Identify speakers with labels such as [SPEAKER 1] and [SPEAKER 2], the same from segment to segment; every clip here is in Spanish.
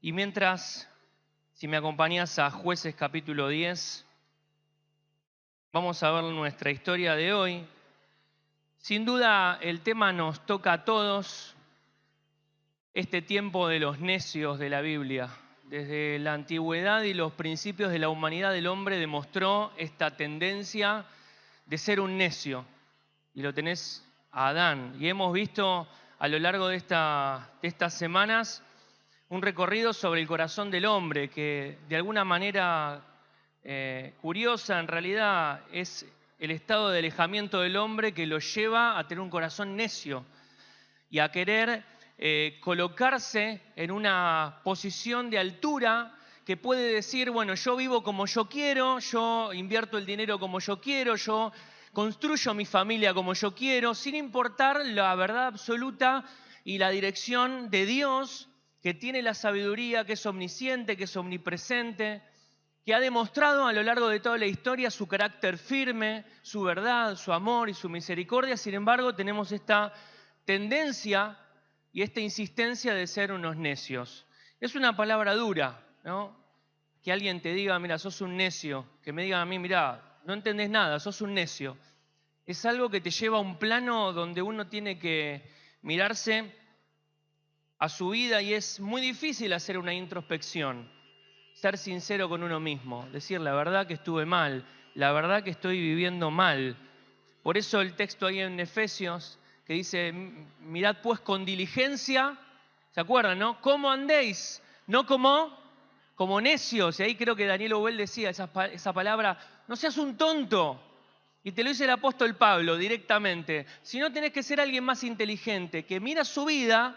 [SPEAKER 1] Y mientras, si me acompañas a Jueces capítulo 10, vamos a ver nuestra historia de hoy. Sin duda el tema nos toca a todos, este tiempo de los necios de la Biblia. Desde la antigüedad y los principios de la humanidad, el hombre demostró esta tendencia de ser un necio. Y lo tenés a Adán. Y hemos visto a lo largo de estas semanas un recorrido sobre el corazón del hombre que de alguna manera curiosa en realidad es el estado de alejamiento del hombre que lo lleva a tener un corazón necio y a querer colocarse en una posición de altura que puede decir, bueno, yo vivo como yo quiero, yo invierto el dinero como yo quiero, yo construyo mi familia como yo quiero, sin importar la verdad absoluta y la dirección de Dios, que tiene la sabiduría, que es omnisciente, que es omnipresente, que ha demostrado a lo largo de toda la historia su carácter firme, su verdad, su amor y su misericordia. Sin embargo, tenemos esta tendencia y esta insistencia de ser unos necios. Es una palabra dura, ¿no? Que alguien te diga, mira, sos un necio, que me diga a mí, mira, no entendés nada, sos un necio. Es algo que te lleva a un plano donde uno tiene que mirarse a su vida y es muy difícil hacer una introspección, ser sincero con uno mismo, decir la verdad que estuve mal, la verdad que estoy viviendo mal. Por eso el texto ahí en Efesios que dice, mirad pues con diligencia, ¿se acuerdan, no? ¿Cómo andéis? No como necios. Y ahí creo que Daniel Ovel decía esa palabra, no seas un tonto. Y te lo dice el apóstol Pablo directamente. Si no, tenés que ser alguien más inteligente, que mira su vida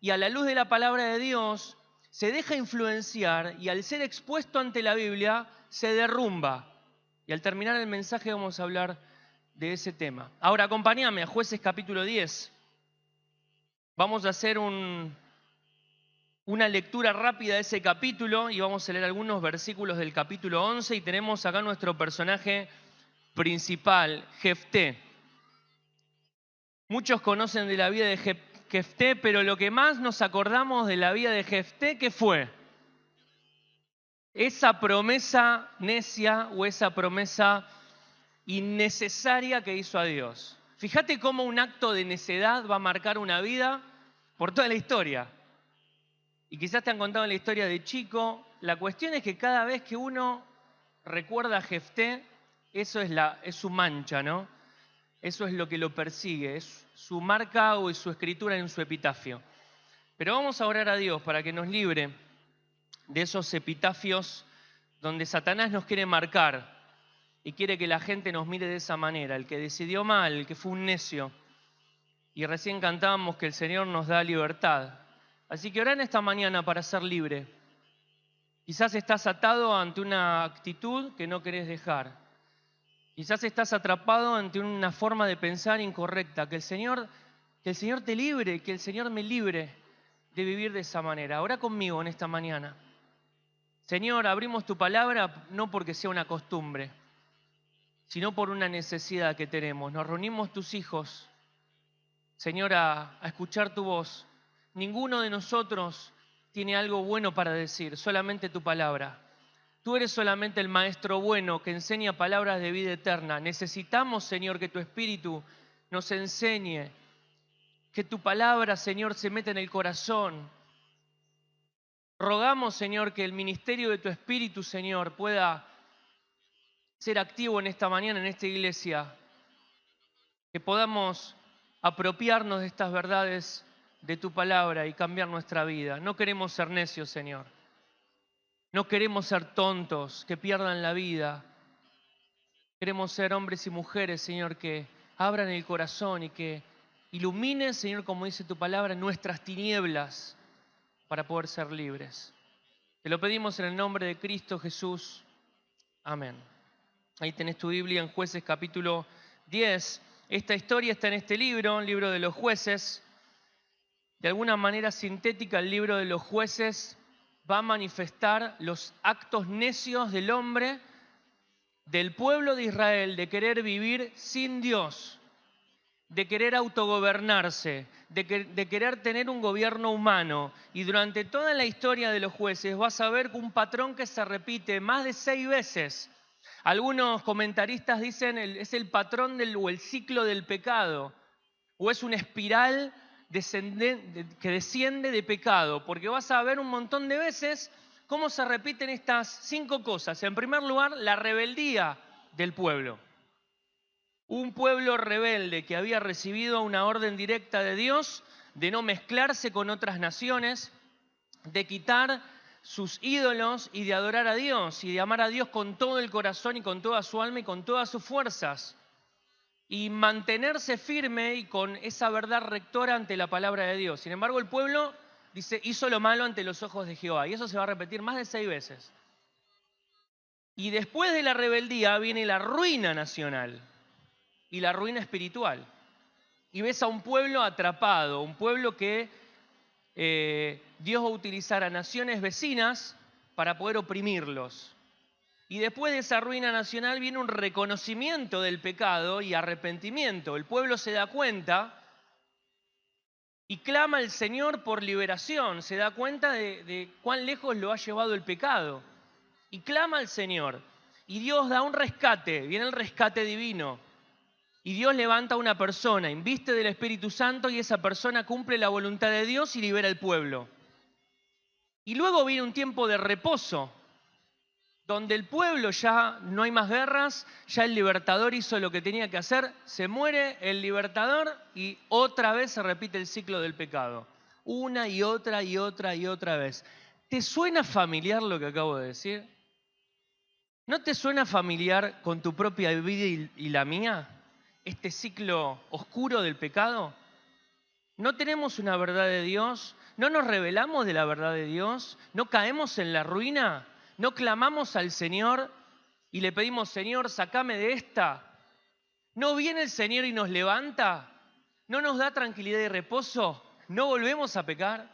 [SPEAKER 1] y a la luz de la palabra de Dios se deja influenciar y al ser expuesto ante la Biblia se derrumba. Y al terminar el mensaje vamos a hablar de ese tema. Ahora acompáñame a Jueces capítulo 10. Vamos a hacer una lectura rápida de ese capítulo y vamos a leer algunos versículos del capítulo 11 y tenemos acá nuestro personaje principal, Jefté. Muchos conocen de la vida de Jefté, pero lo que más nos acordamos de la vida de Jefté, ¿qué fue? Esa promesa necia o esa promesa innecesaria que hizo a Dios. Fíjate cómo un acto de necedad va a marcar una vida por toda la historia. Y quizás te han contado la historia de chico. La cuestión es que cada vez que uno recuerda a Jefté, eso es su mancha, ¿no? Eso es lo que lo persigue, es su marca o su escritura en su epitafio. Pero vamos a orar a Dios para que nos libre de esos epitafios donde Satanás nos quiere marcar y quiere que la gente nos mire de esa manera, el que decidió mal, el que fue un necio. Y recién cantábamos que el Señor nos da libertad. Así que orá en esta mañana para ser libre. Quizás estás atado ante una actitud que no querés dejar. Quizás estás atrapado ante una forma de pensar incorrecta. Que el Señor te libre, que el Señor me libre de vivir de esa manera. Orá conmigo en esta mañana. Señor, abrimos tu palabra no porque sea una costumbre, sino por una necesidad que tenemos. Nos reunimos tus hijos, Señor, a escuchar tu voz. Ninguno de nosotros tiene algo bueno para decir, solamente tu palabra. Tú eres solamente el maestro bueno que enseña palabras de vida eterna. Necesitamos, Señor, que tu Espíritu nos enseñe, que tu palabra, Señor, se meta en el corazón. Rogamos, Señor, que el ministerio de tu Espíritu, Señor, pueda ser activo en esta mañana, en esta iglesia, que podamos apropiarnos de estas verdades de tu palabra y cambiar nuestra vida. No queremos ser necios, Señor. No queremos ser tontos, que pierdan la vida. Queremos ser hombres y mujeres, Señor, que abran el corazón y que iluminen, Señor, como dice tu palabra, nuestras tinieblas para poder ser libres. Te lo pedimos en el nombre de Cristo Jesús. Amén. Ahí tenés tu Biblia en Jueces capítulo 10. Esta historia está en este libro, el libro de los jueces. De alguna manera sintética, el libro de los jueces va a manifestar los actos necios del hombre, del pueblo de Israel, de querer vivir sin Dios, de querer autogobernarse, de querer tener un gobierno humano. Y durante toda la historia de los jueces vas a ver un patrón que se repite más de 6 veces. Algunos comentaristas dicen es el patrón o el ciclo del pecado, o es una espiral que desciende de pecado, porque vas a ver un montón de veces cómo se repiten estas 5 cosas. En primer lugar, la rebeldía del pueblo. Un pueblo rebelde que había recibido una orden directa de Dios de no mezclarse con otras naciones, de quitar sus ídolos y de adorar a Dios y de amar a Dios con todo el corazón y con toda su alma y con todas sus fuerzas. Y mantenerse firme y con esa verdad rectora ante la palabra de Dios. Sin embargo, el pueblo, dice, hizo lo malo ante los ojos de Jehová. Y eso se va a repetir más de 6 veces. Y después de la rebeldía viene la ruina nacional y la ruina espiritual. Y ves a un pueblo atrapado, un pueblo que Dios va a utilizar a naciones vecinas para poder oprimirlos. Y después de esa ruina nacional viene un reconocimiento del pecado y arrepentimiento. El pueblo se da cuenta y clama al Señor por liberación. Se da cuenta de cuán lejos lo ha llevado el pecado. Y clama al Señor. Y Dios da un rescate, viene el rescate divino. Y Dios levanta a una persona, inviste del Espíritu Santo y esa persona cumple la voluntad de Dios y libera al pueblo. Y luego viene un tiempo de reposo, donde el pueblo ya no hay más guerras, ya el libertador hizo lo que tenía que hacer, se muere el libertador y otra vez se repite el ciclo del pecado. Una y otra y otra y otra vez. ¿Te suena familiar lo que acabo de decir? ¿No te suena familiar con tu propia vida y la mía? Este ciclo oscuro del pecado. ¿No tenemos una verdad de Dios? ¿No nos revelamos de la verdad de Dios? ¿No caemos en la ruina? ¿No clamamos al Señor y le pedimos, Señor, sacame de esta? ¿No viene el Señor y nos levanta? ¿No nos da tranquilidad y reposo? ¿No volvemos a pecar?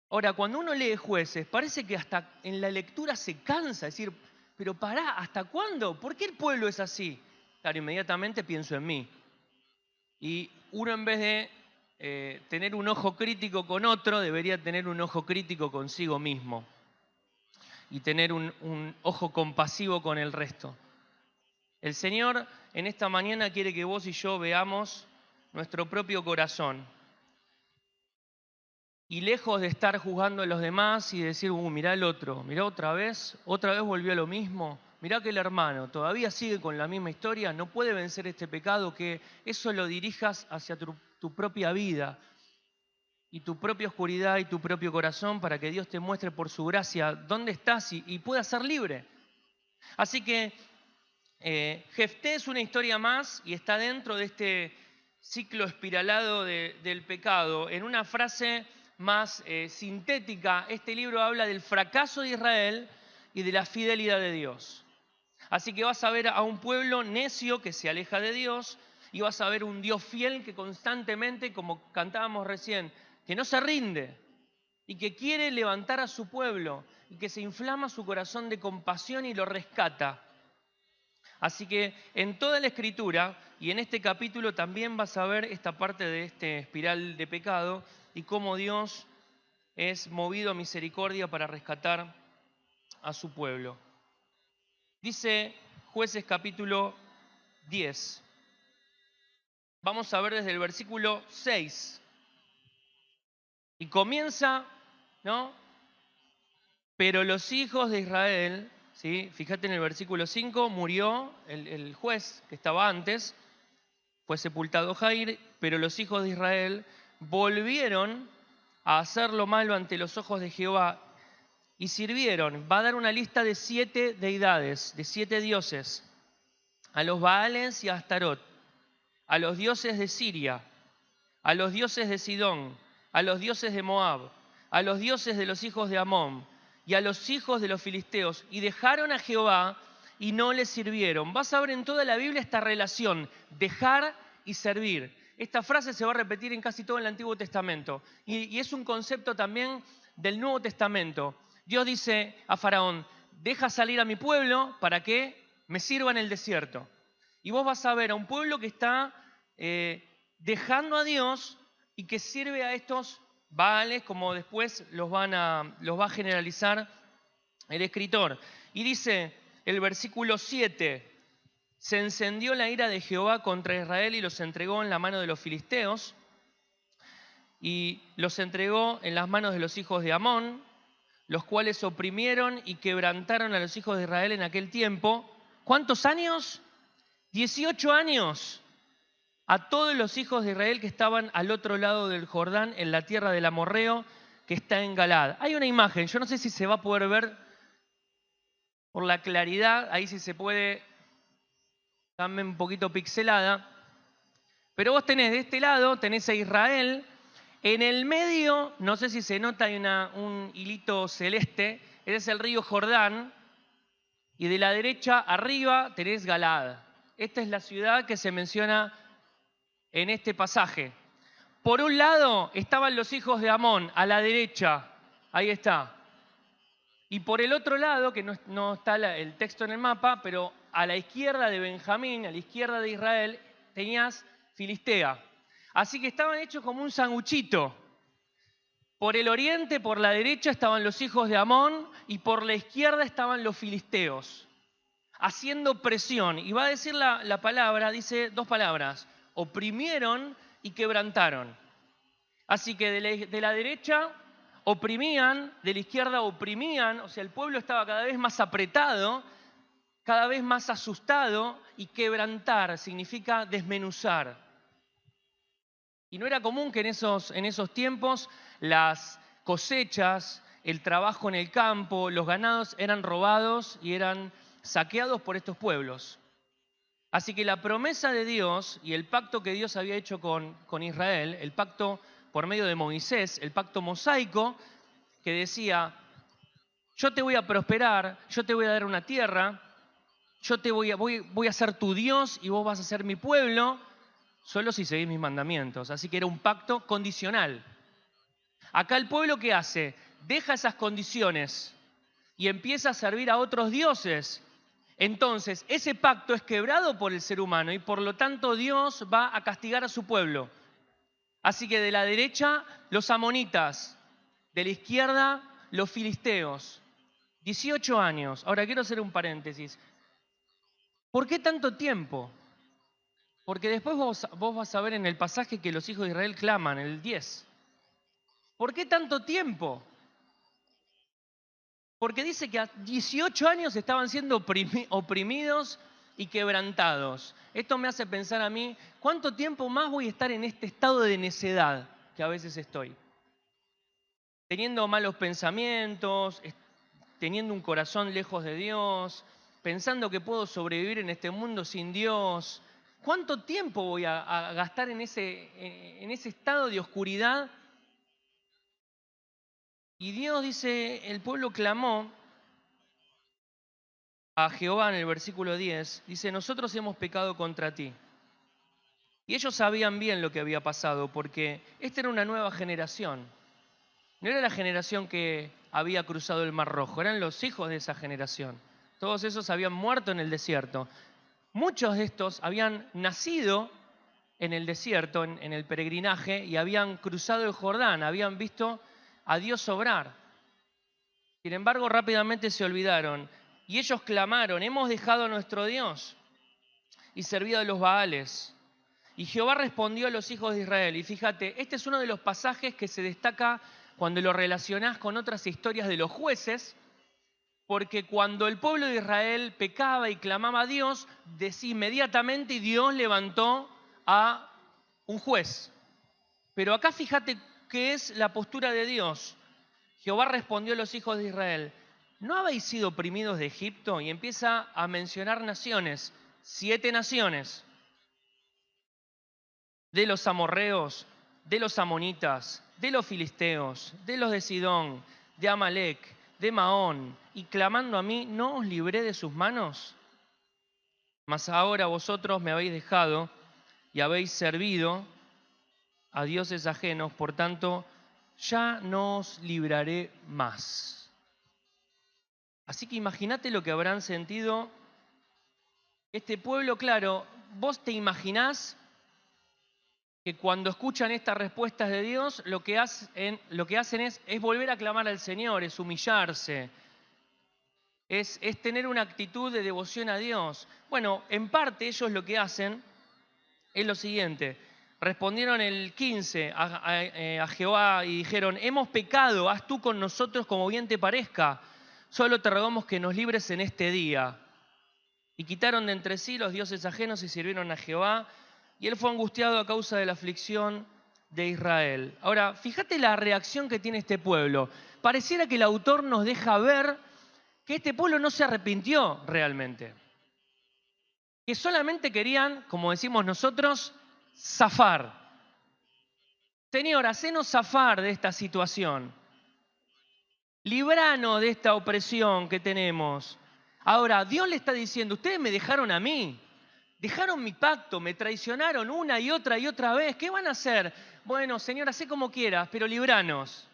[SPEAKER 1] Ahora, cuando uno lee Jueces, parece que hasta en la lectura se cansa, es decir, pero pará, ¿hasta cuándo? ¿Por qué el pueblo es así? Claro, inmediatamente pienso en mí. Y uno en vez de tener un ojo crítico con otro, debería tener un ojo crítico consigo mismo y tener un ojo compasivo con el resto. El Señor en esta mañana quiere que vos y yo veamos nuestro propio corazón y lejos de estar juzgando a los demás y decir, mirá el otro, mirá otra vez volvió a lo mismo, mirá que el hermano todavía sigue con la misma historia, no puede vencer este pecado, que eso lo dirijas hacia tu propia vida y tu propia oscuridad y tu propio corazón para que Dios te muestre por su gracia dónde estás y puedas ser libre. Así que Jefté es una historia más y está dentro de este ciclo espiralado del pecado. En una frase más sintética, este libro habla del fracaso de Israel y de la fidelidad de Dios. Así que vas a ver a un pueblo necio que se aleja de Dios y vas a ver un Dios fiel que constantemente, como cantábamos recién, que no se rinde y que quiere levantar a su pueblo y que se inflama su corazón de compasión y lo rescata. Así que en toda la Escritura y en este capítulo también vas a ver esta parte de este espiral de pecado y cómo Dios es movido a misericordia para rescatar a su pueblo. Dice Jueces capítulo 10. Vamos a ver desde el versículo 6. Y comienza, ¿no? Pero los hijos de Israel, ¿sí? Fíjate en el versículo 5, murió el juez que estaba antes, fue sepultado Jair, pero los hijos de Israel volvieron a hacer lo malo ante los ojos de Jehová y sirvieron. Va a dar una lista de 7 deidades, de 7 dioses, a los Baales y a Astarot, a los dioses de Siria, a los dioses de Sidón, a los dioses de Moab, a los dioses de los hijos de Amón y a los hijos de los filisteos, y dejaron a Jehová y no le sirvieron. Vas a ver en toda la Biblia esta relación, dejar y servir. Esta frase se va a repetir en casi todo el Antiguo Testamento y es un concepto también del Nuevo Testamento. Dios dice a Faraón, deja salir a mi pueblo para que me sirva en el desierto. Y vos vas a ver a un pueblo que está dejando a Dios y que sirve a estos Baales, como después los va a generalizar el escritor. Y dice el versículo 7, se encendió la ira de Jehová contra Israel y los entregó en la mano de los filisteos, y los entregó en las manos de los hijos de Amón, los cuales oprimieron y quebrantaron a los hijos de Israel en aquel tiempo. ¿Cuántos años? 18 años. A todos los hijos de Israel que estaban al otro lado del Jordán, en la tierra del Amorreo, que está en Galad. Hay una imagen, yo no sé si se va a poder ver por la claridad, ahí sí se puede, también un poquito pixelada, pero vos tenés de este lado, tenés a Israel, en el medio, no sé si se nota, hay un hilito celeste, ese es el río Jordán, y de la derecha arriba tenés Galad. Esta es la ciudad que se menciona en este pasaje. Por un lado estaban los hijos de Amón, a la derecha, ahí está. Y por el otro lado, que no está el texto en el mapa, pero a la izquierda de Benjamín, a la izquierda de Israel, tenías Filistea. Así que estaban hechos como un sanguchito. Por el oriente, por la derecha, estaban los hijos de Amón y por la izquierda estaban los filisteos, haciendo presión. Y va a decir la palabra, dice dos palabras, oprimieron y quebrantaron. Así que de la derecha oprimían, de la izquierda oprimían, o sea, el pueblo estaba cada vez más apretado, cada vez más asustado, y quebrantar significa desmenuzar. Y no era común que en esos tiempos las cosechas, el trabajo en el campo, los ganados eran robados y eran saqueados por estos pueblos. Así que la promesa de Dios y el pacto que Dios había hecho con Israel, el pacto por medio de Moisés, el pacto mosaico, que decía, yo te voy a prosperar, yo te voy a dar una tierra, yo voy a ser tu Dios y vos vas a ser mi pueblo, solo si seguís mis mandamientos. Así que era un pacto condicional. Acá el pueblo, ¿qué hace? Deja esas condiciones y empieza a servir a otros dioses. Entonces, ese pacto es quebrado por el ser humano y por lo tanto Dios va a castigar a su pueblo. Así que de la derecha, los amonitas, de la izquierda, los filisteos. 18 años. Ahora quiero hacer un paréntesis. ¿Por qué tanto tiempo? Porque después vos vas a ver en el pasaje que los hijos de Israel claman, el 10. ¿Por qué tanto tiempo? Porque dice que a 18 años estaban siendo oprimidos y quebrantados. Esto me hace pensar a mí, ¿cuánto tiempo más voy a estar en este estado de necedad que a veces estoy? Teniendo malos pensamientos, teniendo un corazón lejos de Dios, pensando que puedo sobrevivir en este mundo sin Dios. ¿Cuánto tiempo voy a gastar en ese estado de oscuridad? Y Dios dice, el pueblo clamó a Jehová en el versículo 10, dice, nosotros hemos pecado contra ti. Y ellos sabían bien lo que había pasado, porque esta era una nueva generación. No era la generación que había cruzado el Mar Rojo, eran los hijos de esa generación. Todos esos habían muerto en el desierto. Muchos de estos habían nacido en el desierto, en el peregrinaje, y habían cruzado el Jordán, habían visto a Dios obrar. Sin embargo, rápidamente se olvidaron. Y ellos clamaron, hemos dejado a nuestro Dios y servido a los Baales. Y Jehová respondió a los hijos de Israel. Y fíjate, este es uno de los pasajes que se destaca cuando lo relacionás con otras historias de los jueces, porque cuando el pueblo de Israel pecaba y clamaba a Dios, inmediatamente Dios levantó a un juez. Pero acá fíjate qué es la postura de Dios. Jehová respondió a los hijos de Israel, ¿no habéis sido oprimidos de Egipto? Y empieza a mencionar naciones, 7 naciones, de los amorreos, de los amonitas, de los filisteos, de los de Sidón, de Amalec, de Maón, y clamando a mí, ¿no os libré de sus manos? Mas ahora vosotros me habéis dejado y habéis servido a dioses ajenos, por tanto, ya no os libraré más. Así que imagínate lo que habrán sentido este pueblo. Claro, vos te imaginás que cuando escuchan estas respuestas de Dios, lo que hacen es volver a clamar al Señor, es humillarse, es tener una actitud de devoción a Dios. Bueno, en parte ellos lo que hacen es lo siguiente. Respondieron el 15 a Jehová y dijeron: hemos pecado, haz tú con nosotros como bien te parezca. Solo te rogamos que nos libres en este día. Y quitaron de entre sí los dioses ajenos y sirvieron a Jehová. Y él fue angustiado a causa de la aflicción de Israel. Ahora, fíjate la reacción que tiene este pueblo. Pareciera que el autor nos deja ver que este pueblo no se arrepintió realmente. Que solamente querían, como decimos nosotros, zafar. Señor, hacenos zafar de esta situación. Libranos de esta opresión que tenemos. Ahora, Dios le está diciendo: ustedes me dejaron a mí. Dejaron mi pacto, me traicionaron una y otra vez. ¿Qué van a hacer? Bueno, Señor, hacé como quieras, pero libranos.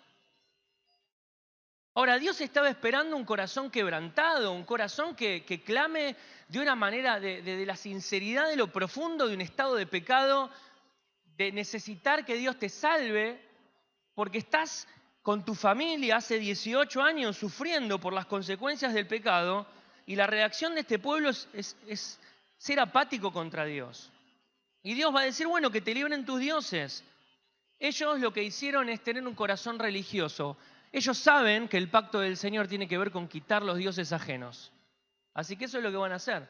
[SPEAKER 1] Ahora, Dios estaba esperando un corazón quebrantado, un corazón que clame de una manera de la sinceridad de lo profundo de un estado de pecado, de necesitar que Dios te salve, porque estás con tu familia hace 18 años sufriendo por las consecuencias del pecado, y la reacción de este pueblo es ser apático contra Dios. Y Dios va a decir: bueno, que te libren tus dioses. Ellos lo que hicieron es tener un corazón religioso. Ellos saben que el pacto del Señor tiene que ver con quitar los dioses ajenos. Así que eso es lo que van a hacer.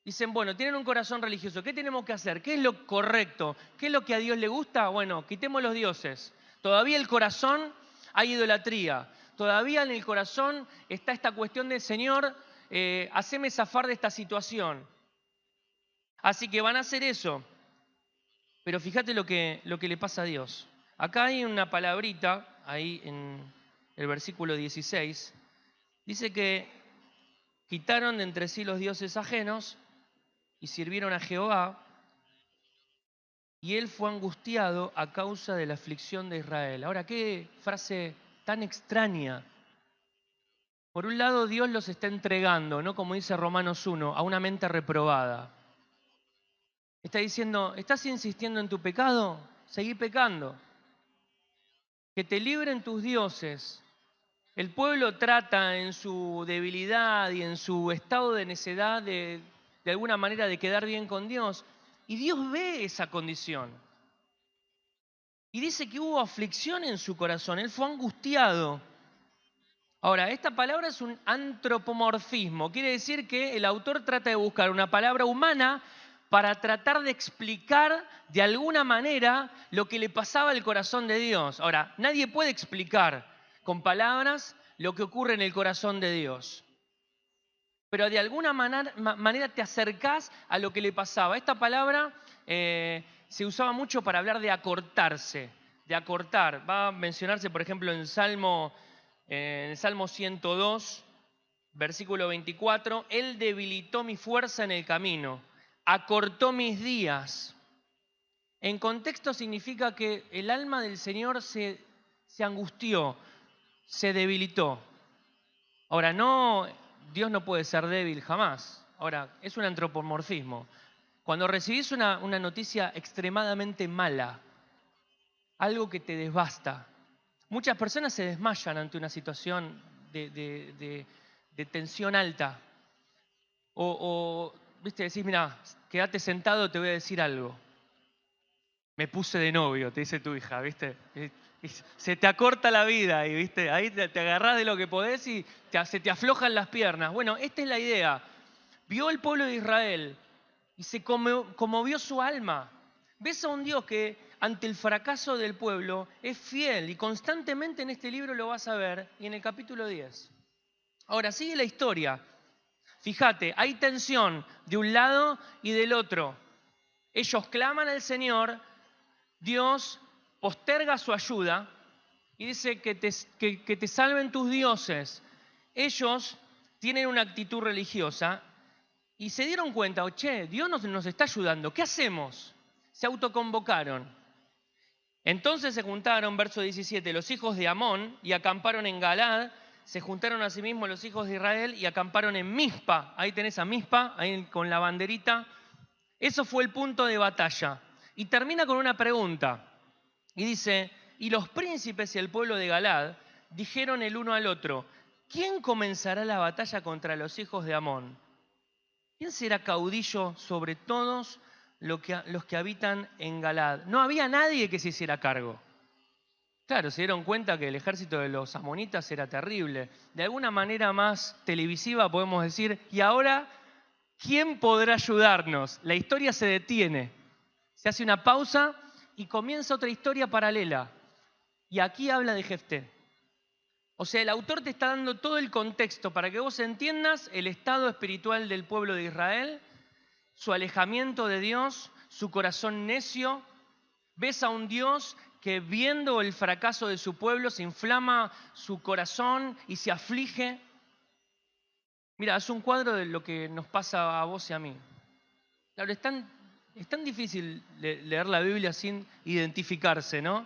[SPEAKER 1] Dicen: bueno, tienen un corazón religioso. ¿Qué tenemos que hacer? ¿Qué es lo correcto? ¿Qué es lo que a Dios le gusta? Bueno, quitemos los dioses. Todavía el corazón hay idolatría. Todavía en el corazón está esta cuestión del Señor, haceme zafar de esta situación. Así que van a hacer eso. Pero fíjate lo que le pasa a Dios. Acá hay una palabrita, ahí en el versículo 16, dice que quitaron de entre sí los dioses ajenos y sirvieron a Jehová, y él fue angustiado a causa de la aflicción de Israel. Ahora, qué frase tan extraña. Por un lado, Dios los está entregando, ¿no? Como dice Romanos 1, a una mente reprobada. Está diciendo: ¿estás insistiendo en tu pecado? Seguí pecando. Que te libren tus dioses. El pueblo trata en su debilidad y en su estado de necedad de alguna manera de quedar bien con Dios. Y Dios ve esa condición. Y dice que hubo aflicción en su corazón. Él fue angustiado. Ahora, esta palabra es un antropomorfismo. Quiere decir que el autor trata de buscar una palabra humana para tratar de explicar de alguna manera lo que le pasaba al corazón de Dios. Ahora, nadie puede explicar con palabras lo que ocurre en el corazón de Dios. Pero de alguna manera te acercás a lo que le pasaba. Esta palabra se usaba mucho para hablar de acortarse, de acortar. Va a mencionarse, por ejemplo, en el Salmo 102, versículo 24, Él debilitó mi fuerza en el camino, acortó mis días. En contexto significa que el alma del Señor se angustió, se debilitó. Ahora, Dios no puede ser débil jamás. Ahora, es un antropomorfismo. Cuando recibís una noticia extremadamente mala, algo que te devasta, muchas personas se desmayan ante una situación de tensión alta. ¿Viste? Decís: mira, quédate sentado, te voy a decir algo. Me puse de novio, te dice tu hija, ¿viste? Y se te acorta la vida y, ¿viste? Ahí te agarrás de lo que podés y se te aflojan las piernas. Bueno, esta es la idea. Vio el pueblo de Israel y se conmovió su alma. Ves a un Dios que ante el fracaso del pueblo es fiel, y constantemente en este libro lo vas a ver, y en el capítulo 10. Ahora, sigue la historia. Fíjate, hay tensión de un lado y del otro. Ellos claman al Señor, Dios posterga su ayuda y dice que te salven tus dioses. Ellos tienen una actitud religiosa y se dieron cuenta: Dios nos está ayudando, ¿qué hacemos? Se autoconvocaron. Entonces se juntaron, verso 17, los hijos de Amón y acamparon en Galad. Se juntaron asimismo los hijos de Israel y acamparon en Mizpa. Ahí tenés a Mizpa, ahí con la banderita. Eso fue el punto de batalla. Y termina con una pregunta. Y dice, y los príncipes y el pueblo de Galaad dijeron el uno al otro, ¿quién comenzará la batalla contra los hijos de Amón? ¿Quién será caudillo sobre todos los que habitan en Galaad? No había nadie que se hiciera cargo. Claro, se dieron cuenta que el ejército de los amonitas era terrible. De alguna manera más televisiva podemos decir, y ahora, ¿quién podrá ayudarnos? La historia se detiene, se hace una pausa y comienza otra historia paralela. Y aquí habla de Jefté. O sea, el autor te está dando todo el contexto para que vos entiendas el estado espiritual del pueblo de Israel, su alejamiento de Dios, su corazón necio. Ves a un Dios que viendo el fracaso de su pueblo se inflama su corazón y se aflige. Mira, es un cuadro de lo que nos pasa a vos y a mí. Claro, es tan difícil leer la Biblia sin identificarse, ¿no?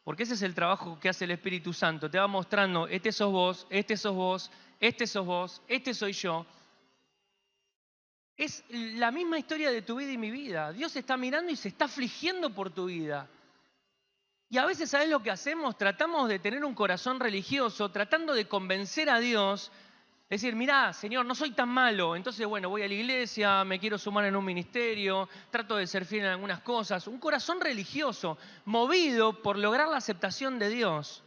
[SPEAKER 1] Porque ese es el trabajo que hace el Espíritu Santo. Te va mostrando, este sos vos, este sos vos, este sos vos, este soy yo. Es la misma historia de tu vida y mi vida. Dios está mirando y se está afligiendo por tu vida. Y a veces, ¿sabes lo que hacemos? Tratamos de tener un corazón religioso, tratando de convencer a Dios. Decir, mirá, Señor, no soy tan malo, entonces, bueno, voy a la iglesia, me quiero sumar en un ministerio, trato de ser fiel en algunas cosas. Un corazón religioso, movido por lograr la aceptación de Dios.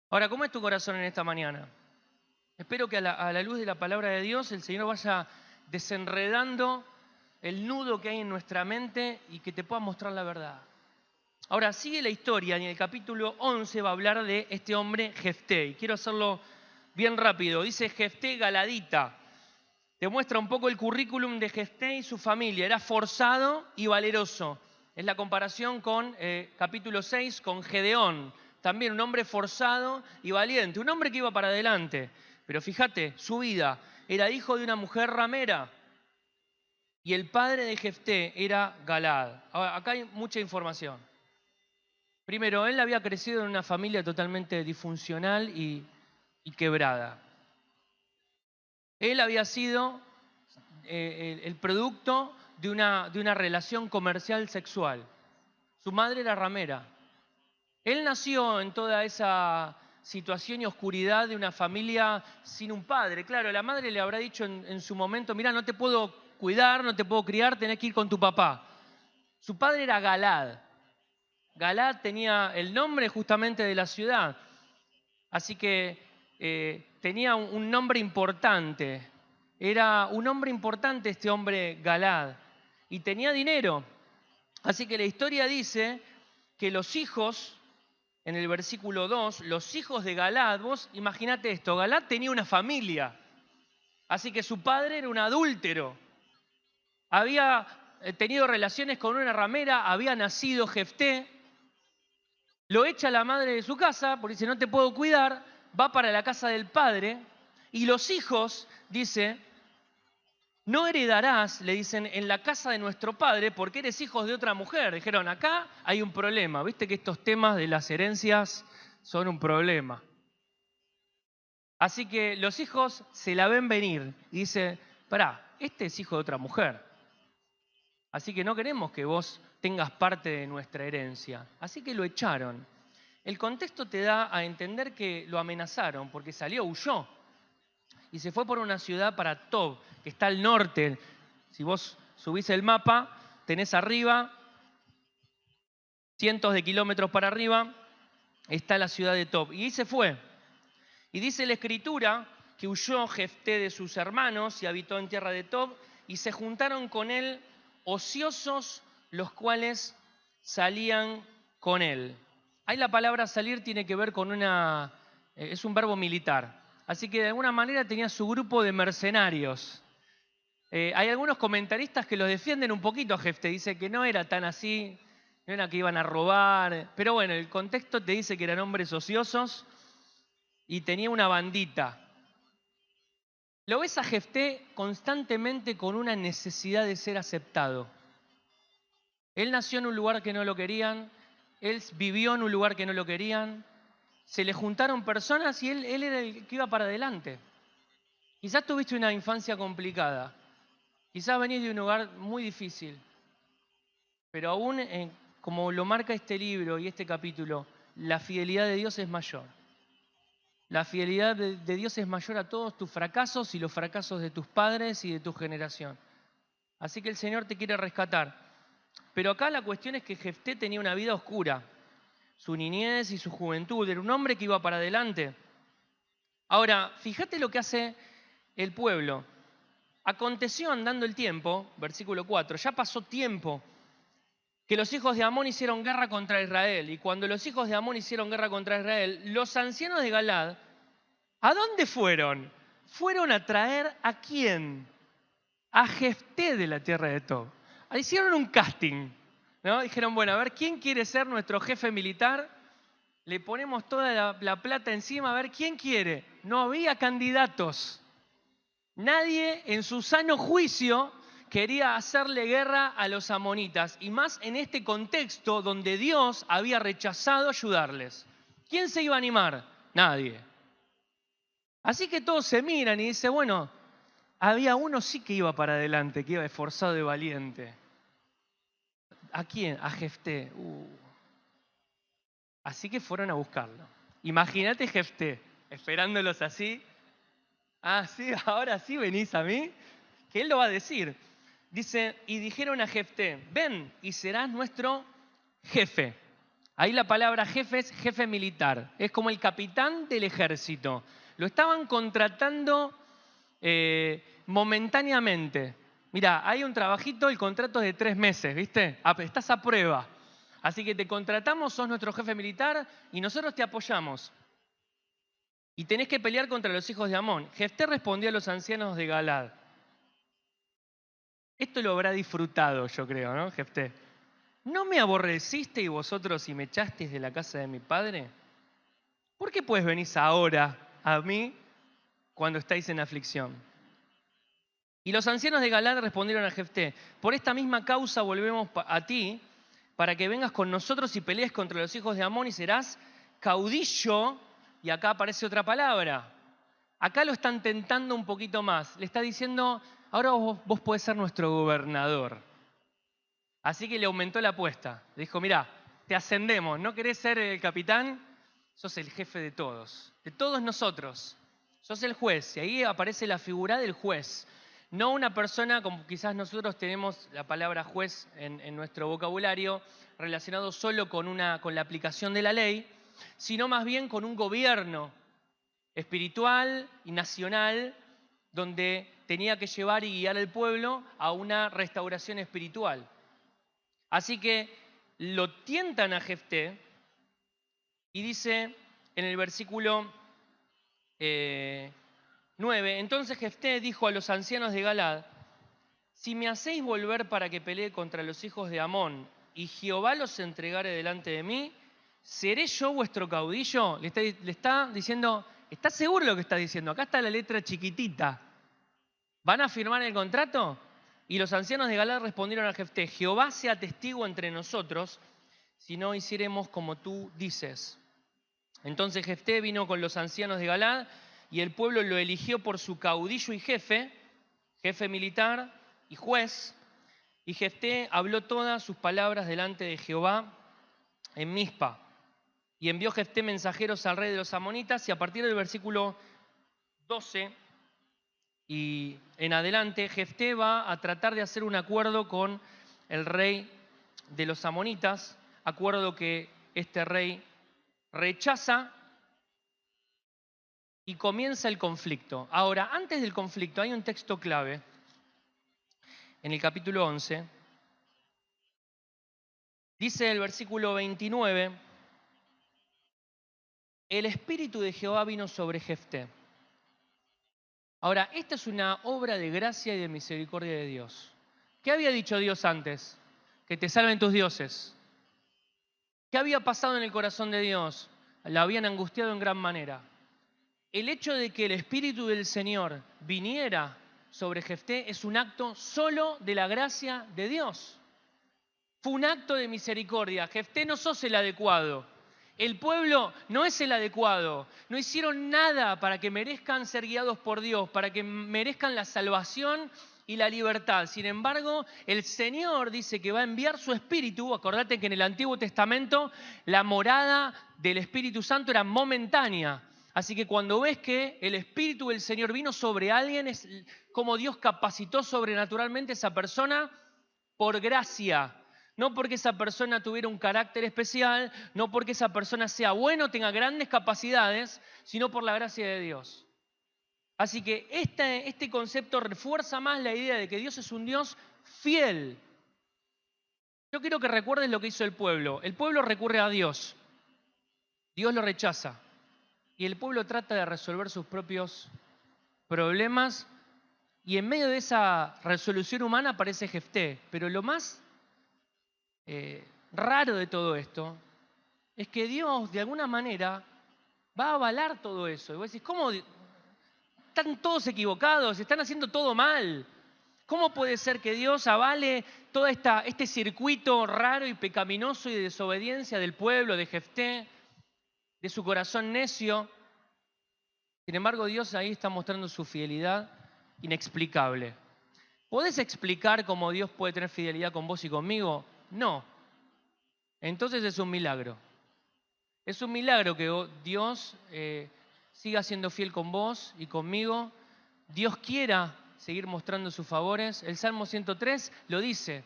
[SPEAKER 1] Ahora, ¿cómo es tu corazón en esta mañana? Espero que a la luz de la palabra de Dios el Señor vaya desenredando el nudo que hay en nuestra mente y que te pueda mostrar la verdad. Ahora, sigue la historia y en el capítulo 11 va a hablar de este hombre Jefté. Y quiero hacerlo bien rápido. Dice Jefté Galadita. Te muestra un poco el currículum de Jefté y su familia. Era forzado y valeroso. Es la comparación con capítulo 6 con Gedeón. También un hombre forzado y valiente. Un hombre que iba para adelante. Pero fíjate, su vida. Era hijo de una mujer ramera. Y el padre de Jefté era Galaad. Ahora, acá hay mucha información. Primero, él había crecido en una familia totalmente disfuncional y quebrada. Él había sido el producto de una relación comercial sexual. Su madre era ramera. Él nació en toda esa situación y oscuridad de una familia sin un padre. Claro, la madre le habrá dicho en su momento, mirá, no te puedo cuidar, no te puedo criar, tenés que ir con tu papá. Su padre era Galaad. Galaad tenía el nombre justamente de la ciudad, así que tenía un nombre importante. Era un hombre importante este hombre Galaad y tenía dinero. Así que la historia dice que los hijos, en el versículo 2, los hijos de Galaad, vos imaginate esto, Galaad tenía una familia, así que su padre era un adúltero. Había tenido relaciones con una ramera, había nacido Jefté. Lo echa la madre de su casa porque dice, no te puedo cuidar, va para la casa del padre y los hijos, dice, no heredarás, le dicen, en la casa de nuestro padre porque eres hijos de otra mujer. Dijeron, acá hay un problema, viste que estos temas de las herencias son un problema. Así que los hijos se la ven venir y dice, pará, este es hijo de otra mujer. Así que no queremos que vos tengas parte de nuestra herencia. Así que lo echaron. El contexto te da a entender que lo amenazaron porque salió, huyó. Y se fue por una ciudad para Tob, que está al norte. Si vos subís el mapa, tenés arriba, cientos de kilómetros para arriba, está la ciudad de Tob. Y ahí se fue. Y dice la Escritura que huyó Jefté de sus hermanos y habitó en tierra de Tob y se juntaron con él ociosos los cuales salían con él. Ahí la palabra salir tiene que ver con es un verbo militar. Así que de alguna manera tenía su grupo de mercenarios. Hay algunos comentaristas que lo defienden un poquito a Jefté. Dice que no era tan así, no era que iban a robar. Pero bueno, el contexto te dice que eran hombres ociosos y tenía una bandita. Lo ves a Jefté constantemente con una necesidad de ser aceptado. Él nació en un lugar que no lo querían, él vivió en un lugar que no lo querían, se le juntaron personas y él era el que iba para adelante. Quizás tuviste una infancia complicada, quizás venís de un lugar muy difícil Pero aún, como lo marca este libro y este capítulo, la fidelidad de Dios es mayor. La fidelidad de Dios es mayor a todos tus fracasos y los fracasos de tus padres y de tu generación. Así que el Señor te quiere rescatar. Pero acá la cuestión es que Jefté tenía una vida oscura. Su niñez y su juventud. Era un hombre que iba para adelante. Ahora, fíjate lo que hace el pueblo. Aconteció andando el tiempo, versículo 4, ya pasó tiempo que los hijos de Amón hicieron guerra contra Israel. Y cuando los hijos de Amón hicieron guerra contra Israel, los ancianos de Galad, ¿a dónde fueron? Fueron a traer ¿a quién? A Jefté de la tierra de Tob. Hicieron un casting, ¿no? Dijeron, bueno, a ver, ¿quién quiere ser nuestro jefe militar? Le ponemos toda la plata encima, a ver, ¿quién quiere? No había candidatos. Nadie en su sano juicio quería hacerle guerra a los amonitas, y más en este contexto donde Dios había rechazado ayudarles. ¿Quién se iba a animar? Nadie. Así que todos se miran y dicen, bueno, había uno sí que iba para adelante, que iba esforzado y valiente. ¿A quién? A Jefté. Así que fueron a buscarlo. Imagínate Jefté, esperándolos así. Ah, sí, ahora sí venís a mí. ¿Qué él lo va a decir? Dice, y dijeron a Jefté, ven y serás nuestro jefe. Ahí la palabra jefe es jefe militar. Es como el capitán del ejército. Lo estaban contratando momentáneamente. Mira, hay un trabajito, el contrato es de 3 meses, ¿viste? Estás a prueba. Así que te contratamos, sos nuestro jefe militar y nosotros te apoyamos. Y tenés que pelear contra los hijos de Amón. Jefté respondió a los ancianos de Galad. Esto lo habrá disfrutado, yo creo, ¿no, Jefté? ¿No me aborrecisteis vosotros y me echasteis de la casa de mi padre? ¿Por qué pues venís ahora a mí cuando estáis en aflicción? Y los ancianos de Galad respondieron a Jefté, por esta misma causa volvemos a ti, para que vengas con nosotros y pelees contra los hijos de Amón y serás caudillo. Y acá aparece otra palabra. Acá lo están tentando un poquito más. Le está diciendo, ahora vos podés ser nuestro gobernador. Así que le aumentó la apuesta. Le dijo, mira, te ascendemos. ¿No querés ser el capitán? Sos el jefe de todos nosotros. Sos el juez. Y ahí aparece la figura del juez. No una persona como quizás nosotros tenemos la palabra juez en nuestro vocabulario, relacionado solo con la aplicación de la ley, sino más bien con un gobierno espiritual y nacional donde tenía que llevar y guiar al pueblo a una restauración espiritual. Así que lo tientan a Jefté y dice en el versículo 9, entonces Jefté dijo a los ancianos de Galad, si me hacéis volver para que pelee contra los hijos de Amón y Jehová los entregare delante de mí, ¿seré yo vuestro caudillo? Le está diciendo, ¿estás seguro de lo que está diciendo? Acá está la letra chiquitita. ¿Van a firmar el contrato? Y los ancianos de Galad respondieron a Jefté, Jehová sea testigo entre nosotros, si no hiciéremos como tú dices. Entonces Jefté vino con los ancianos de Galad y el pueblo lo eligió por su caudillo y jefe militar y juez. Y Jefté habló todas sus palabras delante de Jehová en Mizpa. Y envió Jefté mensajeros al rey de los amonitas y a partir del versículo 12 y en adelante, Jefté va a tratar de hacer un acuerdo con el rey de los amonitas, acuerdo que este rey rechaza y comienza el conflicto. Ahora, antes del conflicto hay un texto clave en el capítulo 11. Dice el versículo 29, el Espíritu de Jehová vino sobre Jefté. Ahora, esta es una obra de gracia y de misericordia de Dios. ¿Qué había dicho Dios antes? Que te salven tus dioses. ¿Qué había pasado en el corazón de Dios? La habían angustiado en gran manera. El hecho de que el Espíritu del Señor viniera sobre Jefté es un acto solo de la gracia de Dios. Fue un acto de misericordia. Jefté, no sos el adecuado. El pueblo no es el adecuado. No hicieron nada para que merezcan ser guiados por Dios, para que merezcan la salvación y la libertad. Sin embargo, el Señor dice que va a enviar su Espíritu. Acordate que en el Antiguo Testamento la morada del Espíritu Santo era momentánea. Así que cuando ves que el Espíritu del Señor vino sobre alguien, es como Dios capacitó sobrenaturalmente a esa persona por gracia. No porque esa persona tuviera un carácter especial, no porque esa persona sea bueno, tenga grandes capacidades, sino por la gracia de Dios. Así que este concepto refuerza más la idea de que Dios es un Dios fiel. Yo quiero que recuerdes lo que hizo el pueblo. El pueblo recurre a Dios. Dios lo rechaza. Y el pueblo trata de resolver sus propios problemas. Y en medio de esa resolución humana aparece Jefté. Pero lo más raro de todo esto es que Dios, de alguna manera, va a avalar todo eso. Y vos decís, ¿cómo? Están todos equivocados, están haciendo todo mal. ¿Cómo puede ser que Dios avale todo este circuito raro y pecaminoso y de desobediencia del pueblo, de Jefté, de su corazón necio? Sin embargo, Dios ahí está mostrando su fidelidad inexplicable. ¿Podés explicar cómo Dios puede tener fidelidad con vos y conmigo? No. Entonces es un milagro. Es un milagro que Dios siga siendo fiel con vos y conmigo. Dios quiera seguir mostrando sus favores. El Salmo 103 lo dice.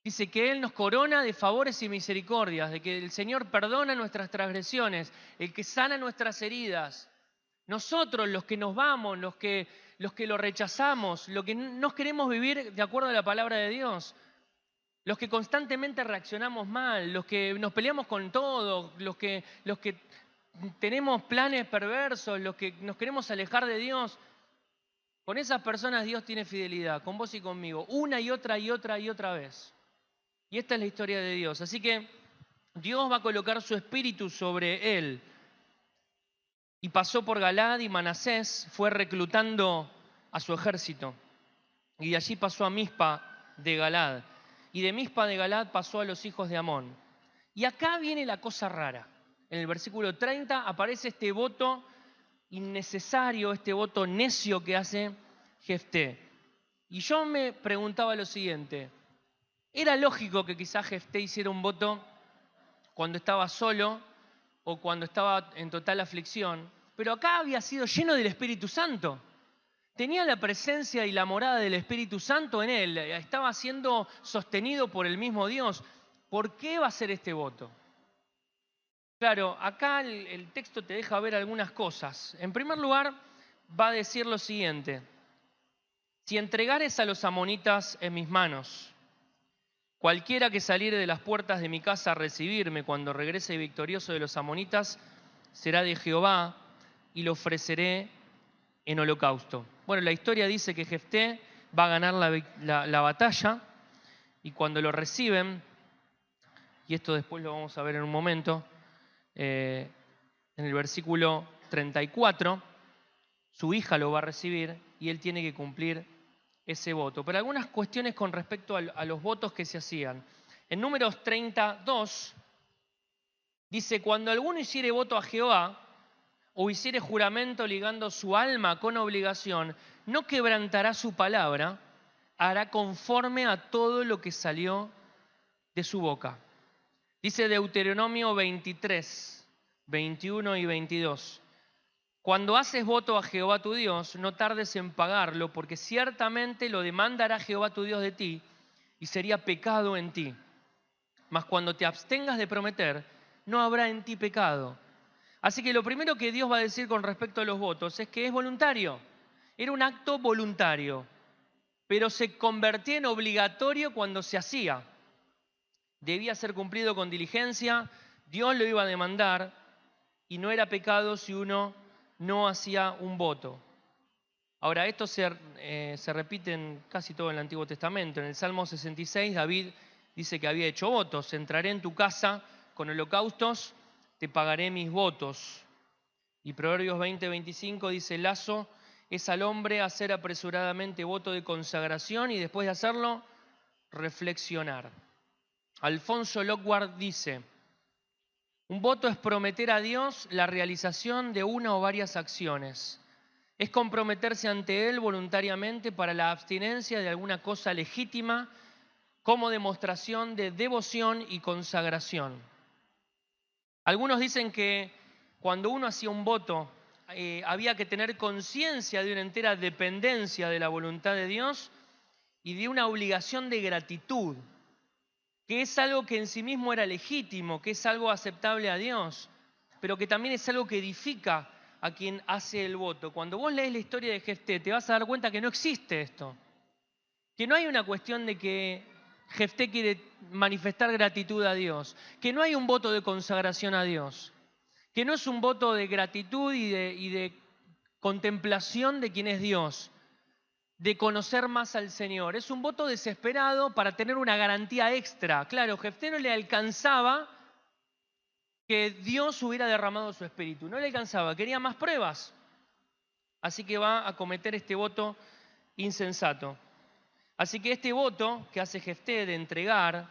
[SPEAKER 1] Dice que Él nos corona de favores y misericordias, de que el Señor perdona nuestras transgresiones, el que sana nuestras heridas. Nosotros, los que nos vamos, los que lo rechazamos, los que no queremos vivir de acuerdo a la palabra de Dios, los que constantemente reaccionamos mal, los que nos peleamos con todo, los que tenemos planes perversos, los que nos queremos alejar de Dios, con esas personas Dios tiene fidelidad, con vos y conmigo, una y otra y otra y otra vez. Y esta es la historia de Dios. Así que Dios va a colocar su espíritu sobre él. Y pasó por Galaad y Manasés, fue reclutando a su ejército. Y de allí pasó a Mizpa de Galaad. Y de Mizpa de Galaad pasó a los hijos de Amón. Y acá viene la cosa rara. En el versículo 30 aparece este voto innecesario, este voto necio que hace Jefté. Y yo me preguntaba lo siguiente. ¿Era lógico que quizás Jefté hiciera un voto cuando estaba solo o cuando estaba en total aflicción? Pero acá había sido lleno del Espíritu Santo. Tenía la presencia y la morada del Espíritu Santo en él. Estaba siendo sostenido por el mismo Dios. ¿Por qué va a hacer este voto? Claro, acá el texto te deja ver algunas cosas. En primer lugar, va a decir lo siguiente. Si entregares a los amonitas en mis manos, cualquiera que saliere de las puertas de mi casa a recibirme cuando regrese victorioso de los amonitas, será de Jehová y lo ofreceré en holocausto. Bueno, la historia dice que Jefté va a ganar la batalla y cuando lo reciben, y esto después lo vamos a ver en un momento, en el versículo 34, su hija lo va a recibir y él tiene que cumplir ese voto. Pero algunas cuestiones con respecto a los votos que se hacían. En Números 32 dice, cuando alguno hiciere voto a Jehová o hiciere juramento ligando su alma con obligación, no quebrantará su palabra, hará conforme a todo lo que salió de su boca. Dice Deuteronomio 23, 21 y 22. Cuando haces voto a Jehová tu Dios, no tardes en pagarlo, porque ciertamente lo demandará Jehová tu Dios de ti, y sería pecado en ti. Mas cuando te abstengas de prometer, no habrá en ti pecado. Así que lo primero que Dios va a decir con respecto a los votos es que es voluntario. Era un acto voluntario, pero se convertía en obligatorio cuando se hacía. Debía ser cumplido con diligencia, Dios lo iba a demandar, y no era pecado si uno no hacía un voto. Ahora, esto se repite en casi todo el Antiguo Testamento. En el Salmo 66, David dice que había hecho votos. Entraré en tu casa con holocaustos, te pagaré mis votos. Y Proverbios 20, 25 dice, lazo es al hombre hacer apresuradamente voto de consagración y después de hacerlo, reflexionar. Alfonso Lockhart dice, un voto es prometer a Dios la realización de una o varias acciones. Es comprometerse ante Él voluntariamente para la abstinencia de alguna cosa legítima como demostración de devoción y consagración. Algunos dicen que cuando uno hacía un voto había que tener conciencia de una entera dependencia de la voluntad de Dios y de una obligación de gratitud, que es algo que en sí mismo era legítimo, que es algo aceptable a Dios, pero que también es algo que edifica a quien hace el voto. Cuando vos lees la historia de Jefté, te vas a dar cuenta que no existe esto, que no hay una cuestión de que Jefté quiere manifestar gratitud a Dios, que no hay un voto de consagración a Dios, que no es un voto de gratitud y de contemplación de quién es Dios, de conocer más al Señor. Es un voto desesperado para tener una garantía extra. Claro, Jefté no le alcanzaba que Dios hubiera derramado su espíritu, no le alcanzaba, quería más pruebas. Así que va a cometer este voto insensato. Así que este voto que hace Jefté de entregar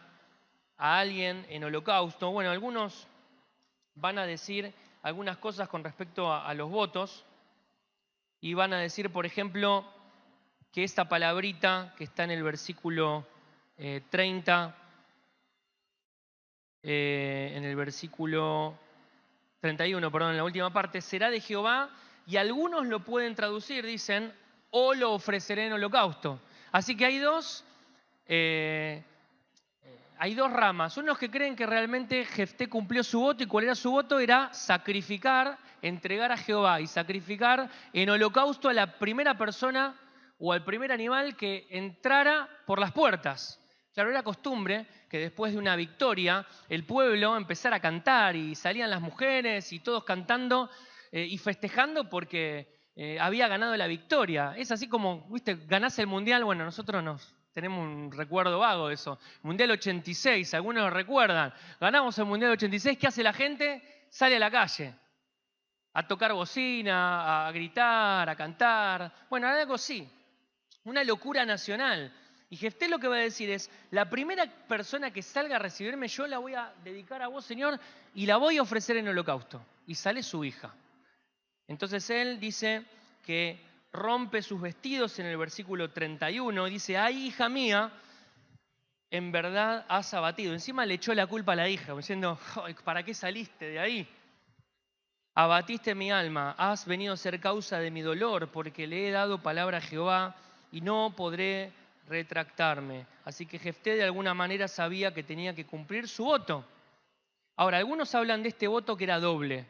[SPEAKER 1] a alguien en holocausto, bueno, algunos van a decir algunas cosas con respecto a los votos y van a decir, por ejemplo, que esta palabrita que está en el versículo 30, en el versículo 31, perdón, en la última parte, será de Jehová, y algunos lo pueden traducir, dicen, o lo ofreceré en holocausto. Así que hay dos ramas. Unos que creen que realmente Jefté cumplió su voto, y cuál era su voto, era sacrificar, entregar a Jehová y sacrificar en holocausto a la primera persona o al primer animal que entrara por las puertas. Claro, era costumbre que después de una victoria el pueblo empezara a cantar y salían las mujeres y todos cantando y festejando porque había ganado la victoria. Es así como, viste, ganás el mundial, bueno, nosotros tenemos un recuerdo vago de eso. Mundial 86, algunos lo recuerdan. Ganamos el Mundial 86, ¿qué hace la gente? Sale a la calle a tocar bocina, a gritar, a cantar. Bueno, algo así. Una locura nacional. Y Jefté lo que va a decir es, la primera persona que salga a recibirme, yo la voy a dedicar a vos, Señor, y la voy a ofrecer en holocausto. Y sale su hija. Entonces él dice que rompe sus vestidos en el versículo 31, y dice, ay, hija mía, en verdad has abatido. Encima le echó la culpa a la hija, diciendo, ¿para qué saliste de ahí? Abatiste mi alma, has venido a ser causa de mi dolor, porque le he dado palabra a Jehová y no podré retractarme. Así que Jefté de alguna manera sabía que tenía que cumplir su voto. Ahora, algunos hablan de este voto que era doble.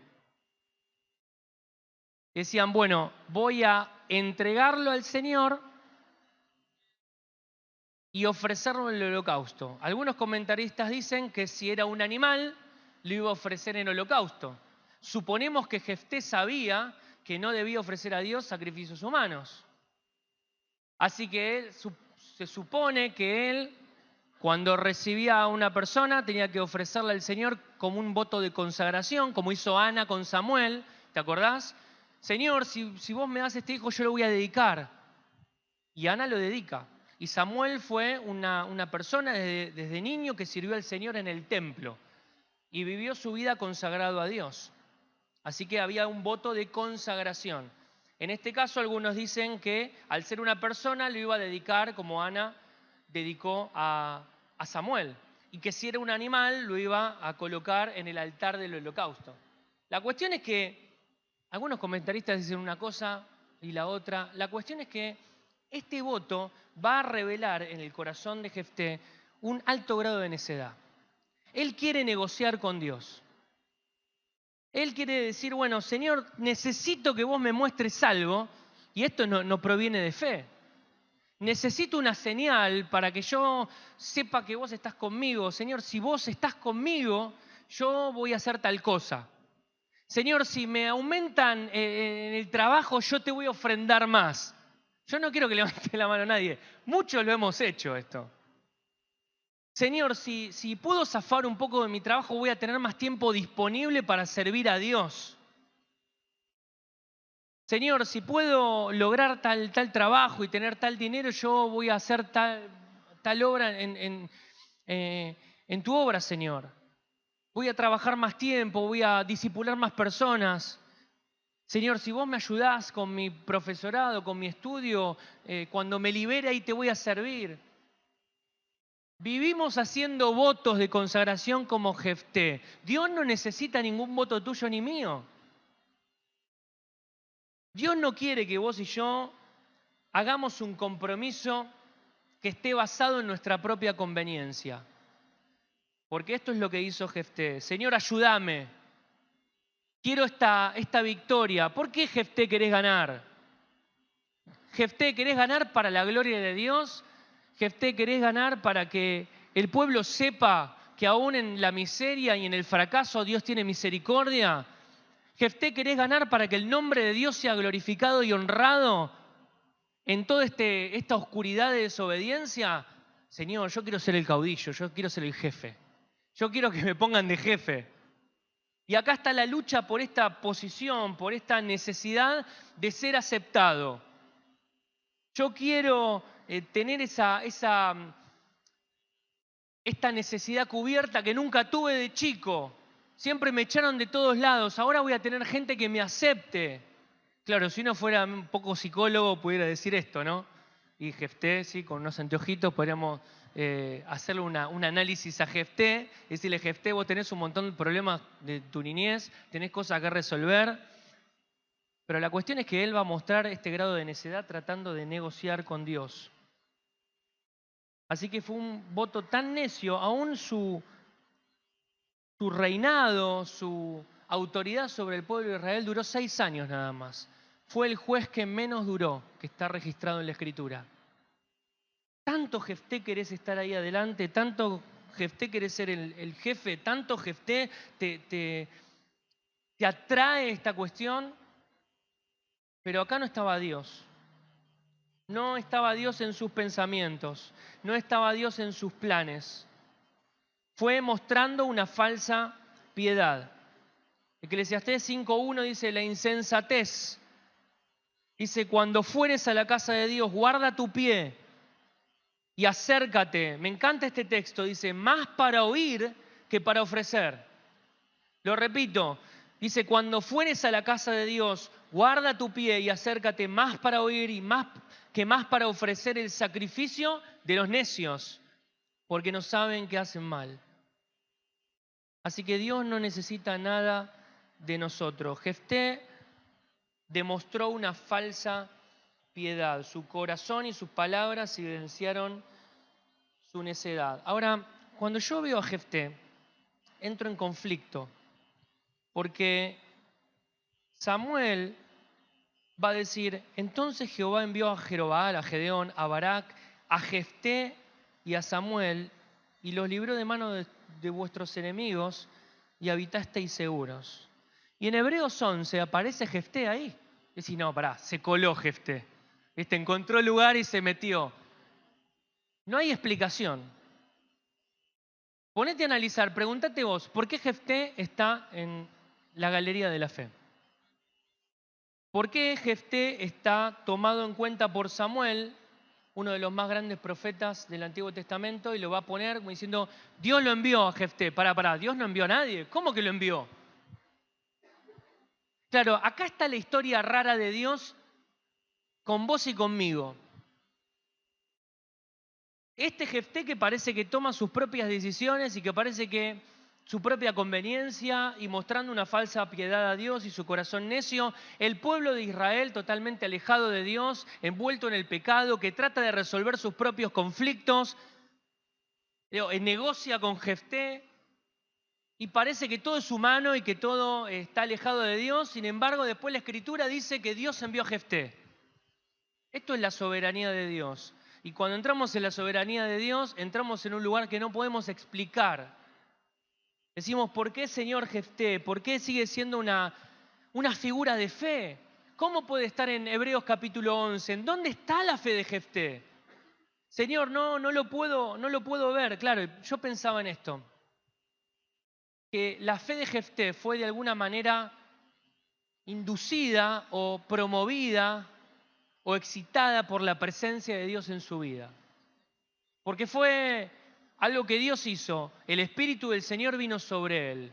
[SPEAKER 1] Decían, bueno, voy a entregarlo al Señor y ofrecerlo en el holocausto. Algunos comentaristas dicen que si era un animal, lo iba a ofrecer en holocausto. Suponemos que Jefté sabía que no debía ofrecer a Dios sacrificios humanos. Así que se supone que él, cuando recibía a una persona, tenía que ofrecerle al Señor como un voto de consagración, como hizo Ana con Samuel, ¿te acordás? Señor, si vos me das este hijo, yo lo voy a dedicar. Y Ana lo dedica. Y Samuel fue una persona desde niño que sirvió al Señor en el templo y vivió su vida consagrado a Dios. Así que había un voto de consagración. En este caso, algunos dicen que al ser una persona lo iba a dedicar como Ana dedicó a Samuel. Y que si era un animal lo iba a colocar en el altar del holocausto. La cuestión es que algunos comentaristas dicen una cosa y la otra. La cuestión es que este voto va a revelar en el corazón de Jefté un alto grado de necedad. Él quiere negociar con Dios. Él quiere decir, bueno, Señor, necesito que vos me muestres algo, y esto no proviene de fe. Necesito una señal para que yo sepa que vos estás conmigo. Señor, si vos estás conmigo, yo voy a hacer tal cosa. Señor, si me aumentan en el trabajo, yo te voy a ofrendar más. Yo no quiero que levante la mano a nadie. Muchos lo hemos hecho esto. Señor, si puedo zafar un poco de mi trabajo, voy a tener más tiempo disponible para servir a Dios. Señor, si puedo lograr tal trabajo y tener tal dinero, yo voy a hacer tal obra en tu obra, Señor. Voy a trabajar más tiempo, voy a discipular más personas. Señor, si vos me ayudás con mi profesorado, con mi estudio, cuando me libere ahí te voy a servir. Vivimos haciendo votos de consagración como Jefté. Dios no necesita ningún voto tuyo ni mío. Dios no quiere que vos y yo hagamos un compromiso que esté basado en nuestra propia conveniencia. Porque esto es lo que hizo Jefté. Señor, ayúdame. Quiero esta victoria. ¿Por qué, Jefté, querés ganar? Jefté, ¿querés ganar para la gloria de Dios? Jefté, ¿querés ganar para que el pueblo sepa que aún en la miseria y en el fracaso Dios tiene misericordia? Jefté, ¿querés ganar para que el nombre de Dios sea glorificado y honrado en toda esta oscuridad de desobediencia? Señor, yo quiero ser el caudillo, yo quiero ser el jefe. Yo quiero que me pongan de jefe. Y acá está la lucha por esta posición, por esta necesidad de ser aceptado. Yo quiero tener esta necesidad cubierta que nunca tuve de chico. Siempre me echaron de todos lados. Ahora voy a tener gente que me acepte. Claro, si uno fuera un poco psicólogo pudiera decir esto, ¿no? Y Jefté, sí, con unos anteojitos podríamos hacerle un análisis a Jefté, decirle, Jefté, vos tenés un montón de problemas de tu niñez, tenés cosas que resolver, pero la cuestión es que él va a mostrar este grado de necedad tratando de negociar con Dios. Así que fue un voto tan necio, aún su reinado, su autoridad sobre el pueblo de Israel duró 6 años nada más. Fue el juez que menos duró, que está registrado en la Escritura. Tanto Jefté querés estar ahí adelante, tanto Jefté querés ser el jefe, tanto Jefté te atrae esta cuestión, pero acá no estaba Dios. No estaba Dios en sus pensamientos, no estaba Dios en sus planes. Fue mostrando una falsa piedad. Eclesiastés 5.1 dice, la insensatez. Dice, cuando fueres a la casa de Dios, guarda tu pie y acércate. Me encanta este texto, dice, más para oír que para ofrecer. Lo repito, dice, cuando fueres a la casa de Dios, guarda tu pie y acércate más para oír y más para ofrecer el sacrificio de los necios, porque no saben que hacen mal. Así que Dios no necesita nada de nosotros. Jefté demostró una falsa piedad. Su corazón y sus palabras evidenciaron su necedad. Ahora, cuando yo veo a Jefté, entro en conflicto, porque Samuel va a decir, entonces Jehová envió a Jerobbaal, a Gedeón, a Barak, a Jefté y a Samuel, y los libró de mano de vuestros enemigos, y habitasteis seguros. Y en Hebreos 11 aparece Jefté ahí. Decís, no, pará, se coló Jefté. Encontró el lugar y se metió. No hay explicación. Ponete a analizar, pregúntate vos, ¿por qué Jefté está en la galería de la fe? ¿Por qué Jefté está tomado en cuenta por Samuel, uno de los más grandes profetas del Antiguo Testamento, y lo va a poner como diciendo, Dios lo envió a Jefté? Pará, Dios no envió a nadie. ¿Cómo que lo envió? Claro, acá está la historia rara de Dios con vos y conmigo. Este Jefté que parece que toma sus propias decisiones y que parece que su propia conveniencia y mostrando una falsa piedad a Dios y su corazón necio, el pueblo de Israel totalmente alejado de Dios, envuelto en el pecado, que trata de resolver sus propios conflictos, negocia con Jefté y parece que todo es humano y que todo está alejado de Dios. Sin embargo, después la Escritura dice que Dios envió a Jefté. Esto es la soberanía de Dios. Y cuando entramos en la soberanía de Dios, entramos en un lugar que no podemos explicar. Decimos, ¿por qué Señor Jefté? ¿Por qué sigue siendo una figura de fe? ¿Cómo puede estar en Hebreos capítulo 11? ¿En dónde está la fe de Jefté? Señor, no lo puedo ver. Claro, yo pensaba en esto. Que la fe de Jefté fue de alguna manera inducida o promovida o excitada por la presencia de Dios en su vida. Porque fue algo que Dios hizo. El Espíritu del Señor vino sobre él.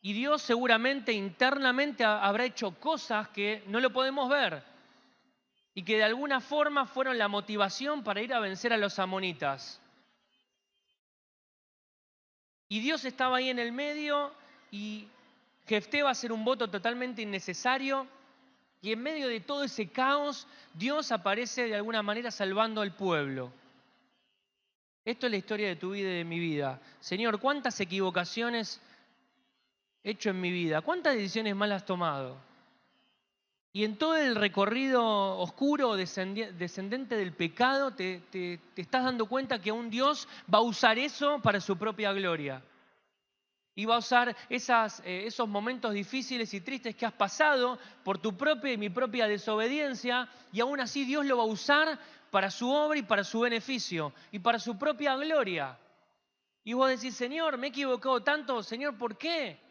[SPEAKER 1] Y Dios seguramente internamente habrá hecho cosas que no lo podemos ver y que de alguna forma fueron la motivación para ir a vencer a los amonitas. Y Dios estaba ahí en el medio y Jefté va a hacer un voto totalmente innecesario y en medio de todo ese caos Dios aparece de alguna manera salvando al pueblo. Esto es la historia de tu vida y de mi vida. Señor, ¿cuántas equivocaciones he hecho en mi vida? ¿Cuántas decisiones malas has tomado? Y en todo el recorrido oscuro, descendente del pecado, te estás dando cuenta que un Dios va a usar eso para su propia gloria. Y va a usar esos momentos difíciles y tristes que has pasado por tu propia y mi propia desobediencia, y aún así Dios lo va a usar para su obra y para su beneficio y para su propia gloria. Y vos decís, Señor, me he equivocado tanto. Señor, ¿por qué?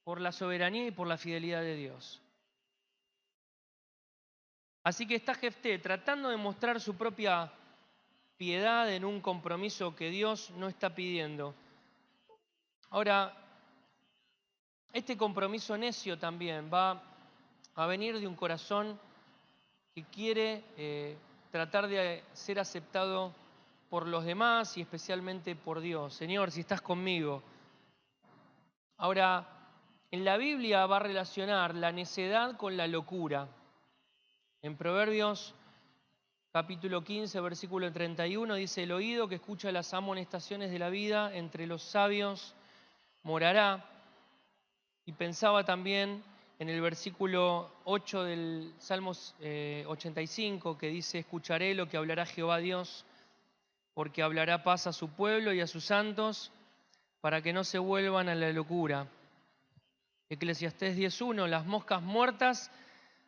[SPEAKER 1] Por la soberanía y por la fidelidad de Dios. Así que está Jefté tratando de mostrar su propia piedad en un compromiso que Dios no está pidiendo. Ahora, este compromiso necio también va a venir de un corazón que quiere tratar de ser aceptado por los demás y especialmente por Dios. Señor, si estás conmigo. Ahora, en la Biblia va a relacionar la necedad con la locura. En Proverbios capítulo 15, versículo 31, dice: el oído que escucha las amonestaciones de la vida, entre los sabios morará. Y pensaba también en el versículo 8 del Salmos 85, que dice: escucharé lo que hablará Jehová Dios, porque hablará paz a su pueblo y a sus santos, para que no se vuelvan a la locura. Eclesiastés 10.1, las moscas muertas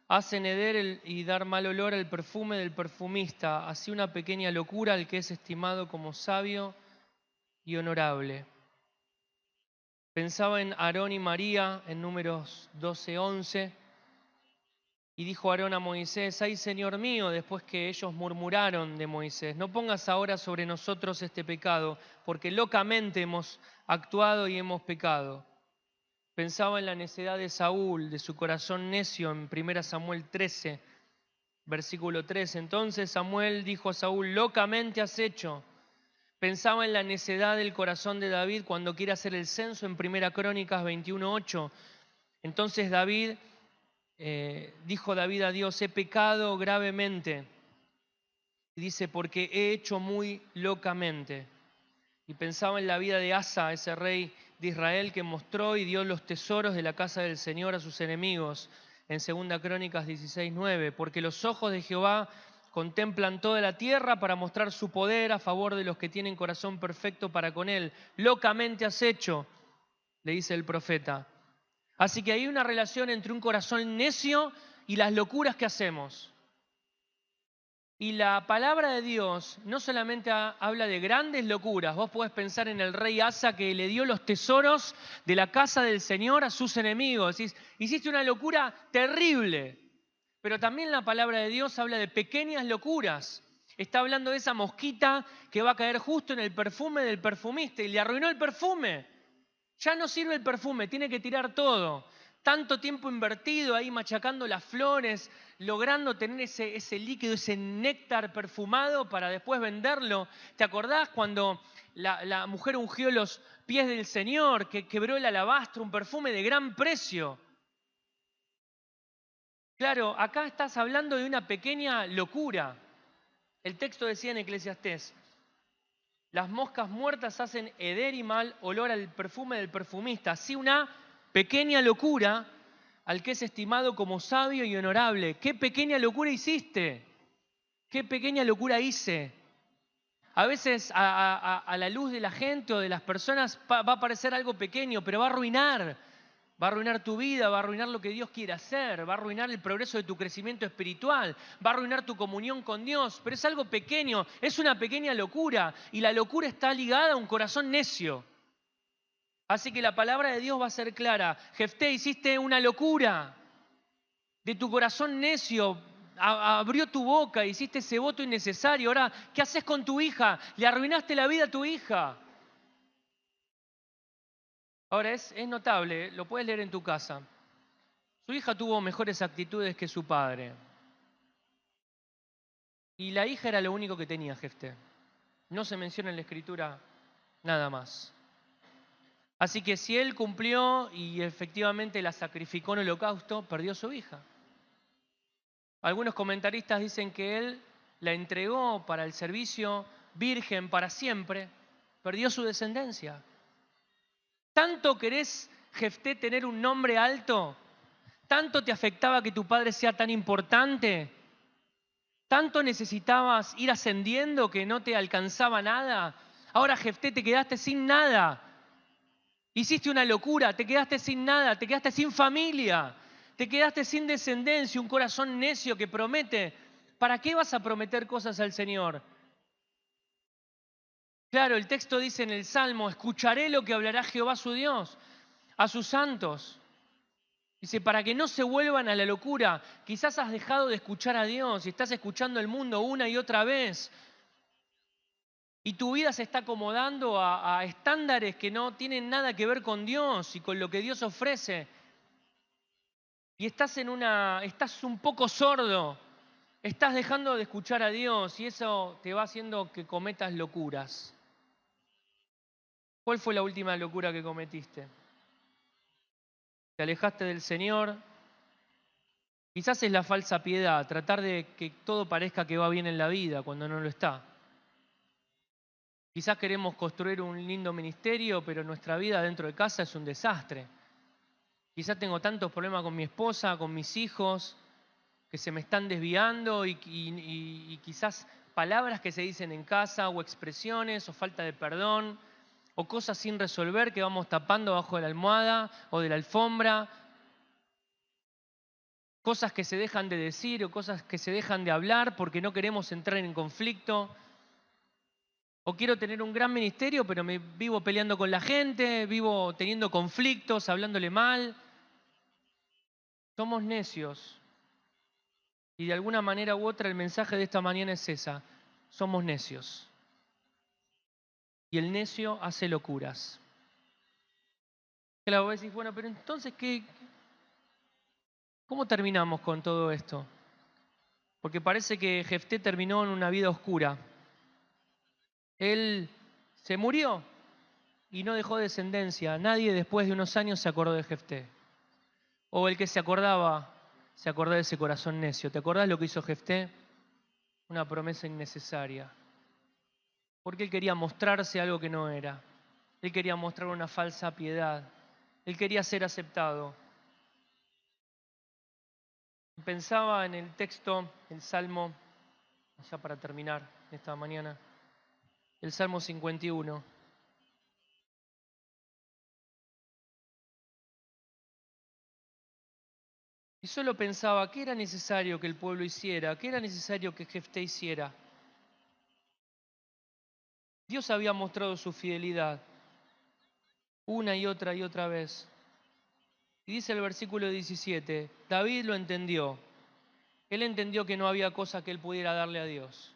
[SPEAKER 1] hacen heder y dar mal olor al perfume del perfumista, así una pequeña locura al que es estimado como sabio y honorable. Pensaba en Aarón y María en Números 12:11, y dijo Aarón a Moisés: ay, Señor mío, después que ellos murmuraron de Moisés, no pongas ahora sobre nosotros este pecado, porque locamente hemos actuado y hemos pecado. Pensaba en la necedad de Saúl, de su corazón necio, en 1 Samuel 13, versículo 3. Entonces Samuel dijo a Saúl: locamente has hecho. Pensaba en la necedad del corazón de David cuando quiere hacer el censo en 1 Crónicas 21:8. Entonces dijo David a Dios: he pecado gravemente. Y dice: porque he hecho muy locamente. Y pensaba en la vida de Asa, ese rey de Israel que mostró y dio los tesoros de la casa del Señor a sus enemigos, en 2 Crónicas 16:9. Porque los ojos de Jehová contemplan toda la tierra para mostrar su poder a favor de los que tienen corazón perfecto para con él. Locamente has hecho, le dice el profeta. Así que hay una relación entre un corazón necio y las locuras que hacemos. Y la palabra de Dios no solamente habla de grandes locuras. Vos podés pensar en el rey Asa, que le dio los tesoros de la casa del Señor a sus enemigos. Decís, hiciste una locura terrible. Pero también la palabra de Dios habla de pequeñas locuras. Está hablando de esa mosquita que va a caer justo en el perfume del perfumista y le arruinó el perfume. Ya no sirve el perfume, tiene que tirar todo. Tanto tiempo invertido ahí machacando las flores, logrando tener ese líquido, ese néctar perfumado para después venderlo. ¿Te acordás cuando la mujer ungió los pies del Señor, que quebró el alabastro, un perfume de gran precio? Claro, acá estás hablando de una pequeña locura. El texto decía en Eclesiastés: las moscas muertas hacen heder y mal olor al perfume del perfumista. Así una pequeña locura al que es estimado como sabio y honorable. ¿Qué pequeña locura hiciste? ¿Qué pequeña locura hice? A veces a la luz de la gente o de las personas va a parecer algo pequeño, pero va a arruinar. Va a arruinar tu vida, va a arruinar lo que Dios quiere hacer, va a arruinar el progreso de tu crecimiento espiritual, va a arruinar tu comunión con Dios, pero es algo pequeño, es una pequeña locura, y la locura está ligada a un corazón necio. Así que la palabra de Dios va a ser clara. Jefté, hiciste una locura. De tu corazón necio abrió tu boca, hiciste ese voto innecesario. Ahora, ¿qué haces con tu hija? Le arruinaste la vida a tu hija. Ahora, es notable, lo puedes leer en tu casa. Su hija tuvo mejores actitudes que su padre. Y la hija era lo único que tenía Jefté. No se menciona en la Escritura nada más. Así que si él cumplió y efectivamente la sacrificó en holocausto, perdió su hija. Algunos comentaristas dicen que él la entregó para el servicio virgen para siempre, perdió su descendencia. ¿Tanto querés, Jefté, tener un nombre alto? ¿Tanto te afectaba que tu padre sea tan importante? ¿Tanto necesitabas ir ascendiendo que no te alcanzaba nada? Ahora, Jefté, te quedaste sin nada. Hiciste una locura, te quedaste sin nada, te quedaste sin familia, te quedaste sin descendencia, un corazón necio que promete. ¿Para qué vas a prometer cosas al Señor? Claro, el texto dice en el Salmo, escucharé lo que hablará Jehová su Dios a sus santos. Dice, para que no se vuelvan a la locura. Quizás has dejado de escuchar a Dios y estás escuchando el mundo una y otra vez. Y tu vida se está acomodando a estándares que no tienen nada que ver con Dios y con lo que Dios ofrece. Y estás un poco sordo. Estás dejando de escuchar a Dios y eso te va haciendo que cometas locuras. ¿Cuál fue la última locura que cometiste? ¿Te alejaste del Señor? Quizás es la falsa piedad, tratar de que todo parezca que va bien en la vida cuando no lo está. Quizás queremos construir un lindo ministerio, pero nuestra vida dentro de casa es un desastre. Quizás tengo tantos problemas con mi esposa, con mis hijos, que se me están desviando y quizás palabras que se dicen en casa o expresiones o falta de perdón o cosas sin resolver que vamos tapando bajo de la almohada o de la alfombra. Cosas que se dejan de decir o cosas que se dejan de hablar porque no queremos entrar en conflicto. O quiero tener un gran ministerio, pero me vivo peleando con la gente, vivo teniendo conflictos, hablándole mal. Somos necios. Y de alguna manera u otra el mensaje de esta mañana es esa. Somos necios. Y el necio hace locuras. Claro, vos decís, bueno, pero entonces, ¿cómo terminamos con todo esto? Porque parece que Jefté terminó en una vida oscura. Él se murió y no dejó descendencia. Nadie después de unos años se acordó de Jefté. O el que se acordaba de ese corazón necio. ¿Te acordás lo que hizo Jefté? Una promesa innecesaria. Porque él quería mostrarse algo que no era. Él quería mostrar una falsa piedad. Él quería ser aceptado. Pensaba en el texto, el Salmo, ya para terminar esta mañana, el Salmo 51. Y solo pensaba, ¿qué era necesario que el pueblo hiciera? ¿Qué era necesario que Jefté hiciera? Dios había mostrado su fidelidad una y otra vez. Y dice el versículo 17, David lo entendió. Él entendió que no había cosa que él pudiera darle a Dios.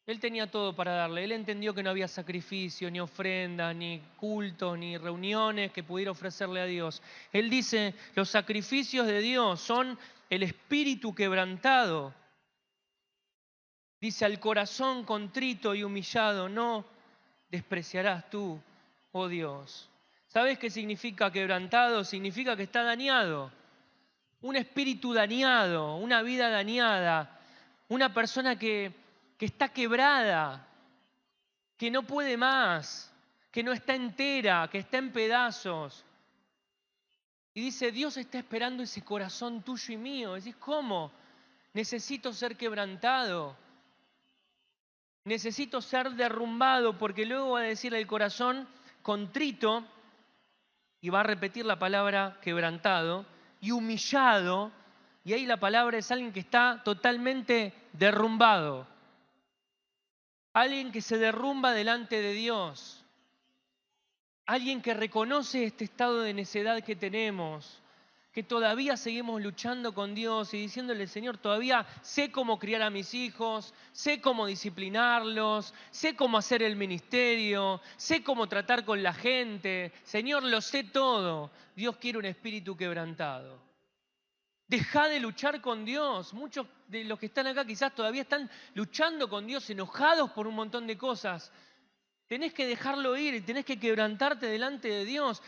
[SPEAKER 1] Él tenía todo para darle. Él entendió que no había sacrificio, ni ofrendas, ni cultos, ni reuniones que pudiera ofrecerle a Dios. Él dice, los sacrificios de Dios son el espíritu quebrantado. Dice, al corazón contrito y humillado no despreciarás tú, oh Dios. ¿Sabes qué significa quebrantado? Significa que está dañado. Un espíritu dañado, una vida dañada, una persona que está quebrada, que no puede más, que no está entera, que está en pedazos. Y dice, Dios está esperando ese corazón tuyo y mío. Decís, ¿cómo? Necesito ser quebrantado. Necesito ser derrumbado, porque luego va a decir el corazón contrito y va a repetir la palabra quebrantado y humillado. Y ahí la palabra es alguien que está totalmente derrumbado. Alguien que se derrumba delante de Dios. Alguien que reconoce este estado de necedad que tenemos, que todavía seguimos luchando con Dios y diciéndole, Señor, todavía sé cómo criar a mis hijos, sé cómo disciplinarlos, sé cómo hacer el ministerio, sé cómo tratar con la gente. Señor, lo sé todo. Dios quiere un espíritu quebrantado. Deja de luchar con Dios. Muchos de los que están acá quizás todavía están luchando con Dios, enojados por un montón de cosas. Tenés que dejarlo ir y tenés que quebrantarte delante de Dios.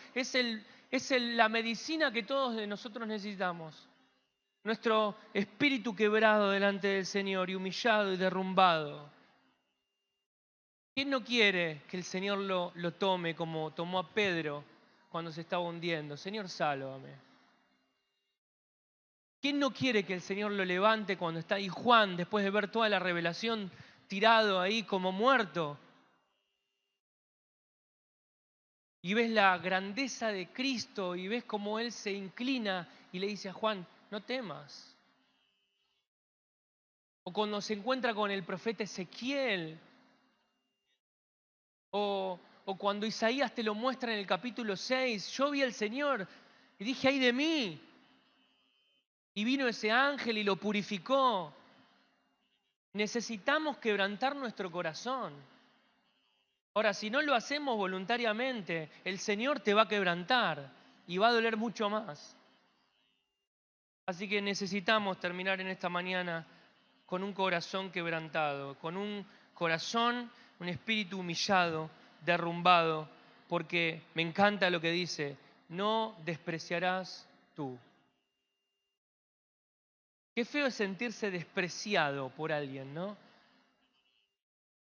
[SPEAKER 1] La medicina que todos de nosotros necesitamos. Nuestro espíritu quebrado delante del Señor y humillado y derrumbado. ¿Quién no quiere que el Señor lo tome como tomó a Pedro cuando se estaba hundiendo? Señor, sálvame. ¿Quién no quiere que el Señor lo levante cuando está ahí Juan, después de ver toda la revelación, tirado ahí como muerto? Y ves la grandeza de Cristo y ves cómo Él se inclina y le dice a Juan, no temas. O cuando se encuentra con el profeta Ezequiel, o cuando Isaías te lo muestra en el capítulo 6, yo vi al Señor y dije, ¡ay de mí! Y vino ese ángel y lo purificó. Necesitamos quebrantar nuestro corazón. Ahora, si no lo hacemos voluntariamente, el Señor te va a quebrantar y va a doler mucho más. Así que necesitamos terminar en esta mañana con un corazón quebrantado, con un corazón, un espíritu humillado, derrumbado, porque me encanta lo que dice, no despreciarás tú. Qué feo es sentirse despreciado por alguien, ¿no?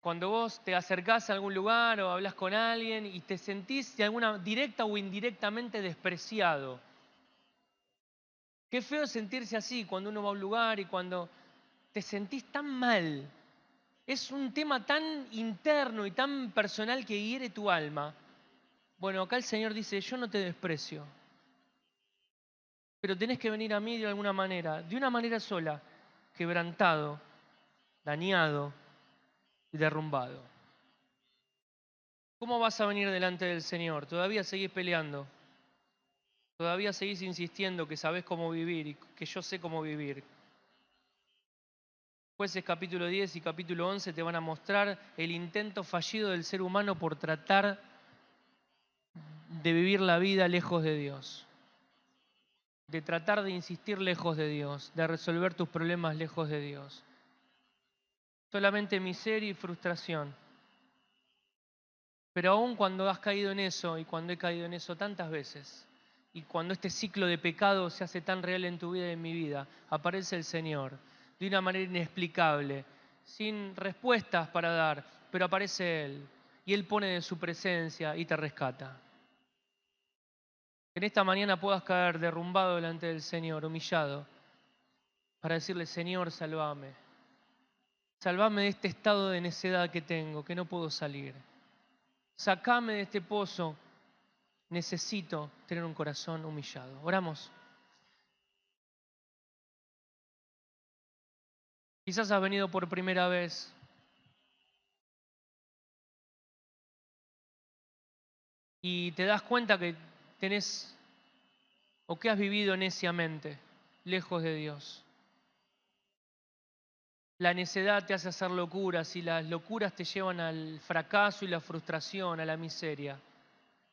[SPEAKER 1] Cuando vos te acercás a algún lugar o hablas con alguien y te sentís de alguna directa o indirectamente despreciado. Qué feo es sentirse así cuando uno va a un lugar y cuando te sentís tan mal. Es un tema tan interno y tan personal que hiere tu alma. Bueno, acá el Señor dice, yo no te desprecio, pero tenés que venir a mí de alguna manera, de una manera sola, quebrantado, dañado y derrumbado. ¿Cómo vas a venir delante del Señor? ¿Todavía seguís peleando? ¿Todavía seguís insistiendo que sabés cómo vivir y que yo sé cómo vivir? Jueces capítulo 10 y capítulo 11 te van a mostrar el intento fallido del ser humano por tratar de vivir la vida lejos de Dios, de tratar de insistir lejos de Dios, de resolver tus problemas lejos de Dios. Solamente miseria y frustración. Pero aún cuando has caído en eso, y cuando he caído en eso tantas veces, y cuando este ciclo de pecado se hace tan real en tu vida y en mi vida, aparece el Señor de una manera inexplicable, sin respuestas para dar, pero aparece Él, y Él pone de su presencia y te rescata. Que en esta mañana puedas caer derrumbado delante del Señor, humillado, para decirle, Señor, sálvame. Sálvame de este estado de necedad que tengo, que no puedo salir. Sácame de este pozo. Necesito tener un corazón humillado. Oramos. Quizás has venido por primera vez y te das cuenta que tenés o que has vivido neciamente, lejos de Dios. La necedad te hace hacer locuras y las locuras te llevan al fracaso y la frustración, a la miseria,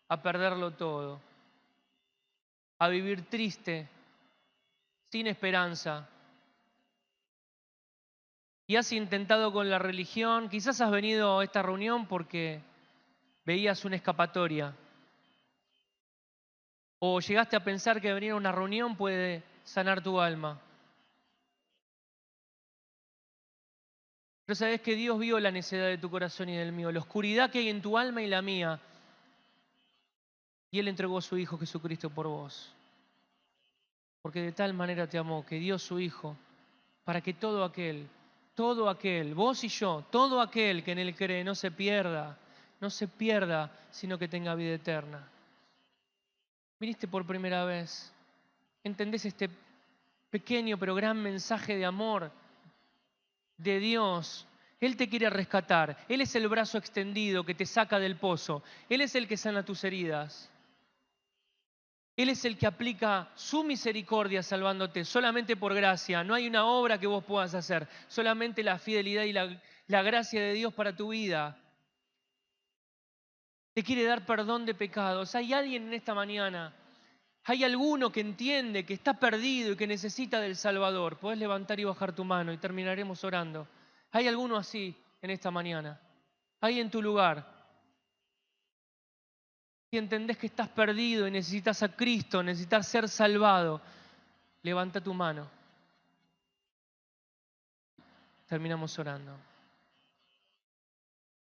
[SPEAKER 1] a perderlo todo, a vivir triste, sin esperanza. Y has intentado con la religión, quizás has venido a esta reunión porque veías una escapatoria. O llegaste a pensar que venir a una reunión puede sanar tu alma. Pero sabes que Dios vio la necedad de tu corazón y del mío, la oscuridad que hay en tu alma y la mía. Y Él entregó a su Hijo Jesucristo por vos. Porque de tal manera te amó que dio su Hijo para que todo aquel, vos y yo, todo aquel que en Él cree no se pierda, sino que tenga vida eterna. Viniste por primera vez, entendés este pequeño pero gran mensaje de amor de Dios. Él te quiere rescatar. Él es el brazo extendido que te saca del pozo. Él es el que sana tus heridas. Él es el que aplica su misericordia salvándote, solamente por gracia. No hay una obra que vos puedas hacer, solamente la fidelidad y la gracia de Dios para tu vida. Te quiere dar perdón de pecados. ¿Hay alguien en esta mañana? ¿Hay alguno que entiende que está perdido y que necesita del Salvador? Podés levantar y bajar tu mano y terminaremos orando. ¿Hay alguno así en esta mañana? ¿Hay en tu lugar? Si entendés que estás perdido y necesitas a Cristo, necesitas ser salvado, levanta tu mano. Terminamos orando.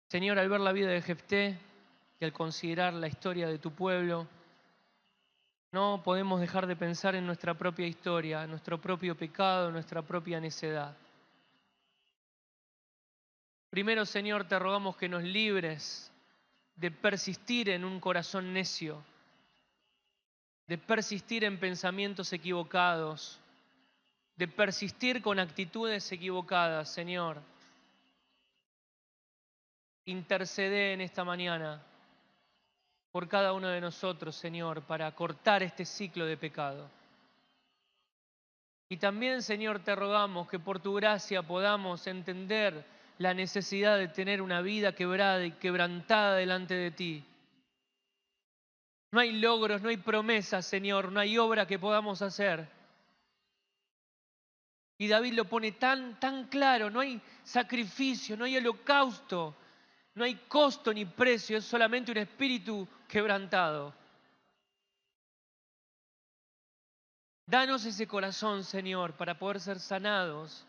[SPEAKER 1] Señor, al ver la vida de Jefté y al considerar la historia de tu pueblo, no podemos dejar de pensar en nuestra propia historia, en nuestro propio pecado, en nuestra propia necedad. Primero, Señor, te rogamos que nos libres de persistir en un corazón necio, de persistir en pensamientos equivocados, de persistir con actitudes equivocadas, Señor. Intercede en esta mañana por cada uno de nosotros, Señor, para cortar este ciclo de pecado. Y también, Señor, te rogamos que por tu gracia podamos entender la necesidad de tener una vida quebrada y quebrantada delante de ti. No hay logros, no hay promesas, Señor, no hay obra que podamos hacer. Y David lo pone tan claro, no hay sacrificio, no hay holocausto, no hay costo ni precio, es solamente un espíritu quebrantado. Danos ese corazón, Señor, para poder ser sanados,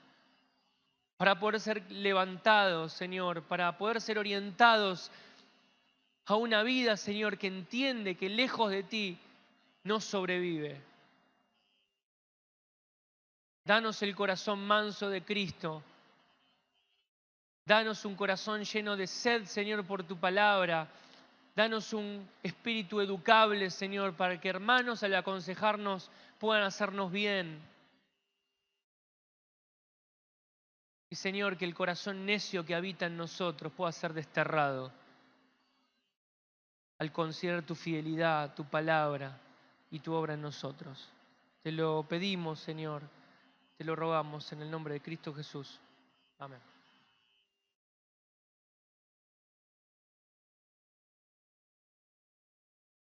[SPEAKER 1] para poder ser levantados, Señor, para poder ser orientados a una vida, Señor, que entiende que lejos de ti no sobrevive. Danos el corazón manso de Cristo. Danos un corazón lleno de sed, Señor, por tu palabra. Danos un espíritu educable, Señor, para que hermanos al aconsejarnos puedan hacernos bien. Y Señor, que el corazón necio que habita en nosotros pueda ser desterrado al considerar tu fidelidad, tu palabra y tu obra en nosotros. Te lo pedimos, Señor, te lo rogamos en el nombre de Cristo Jesús. Amén.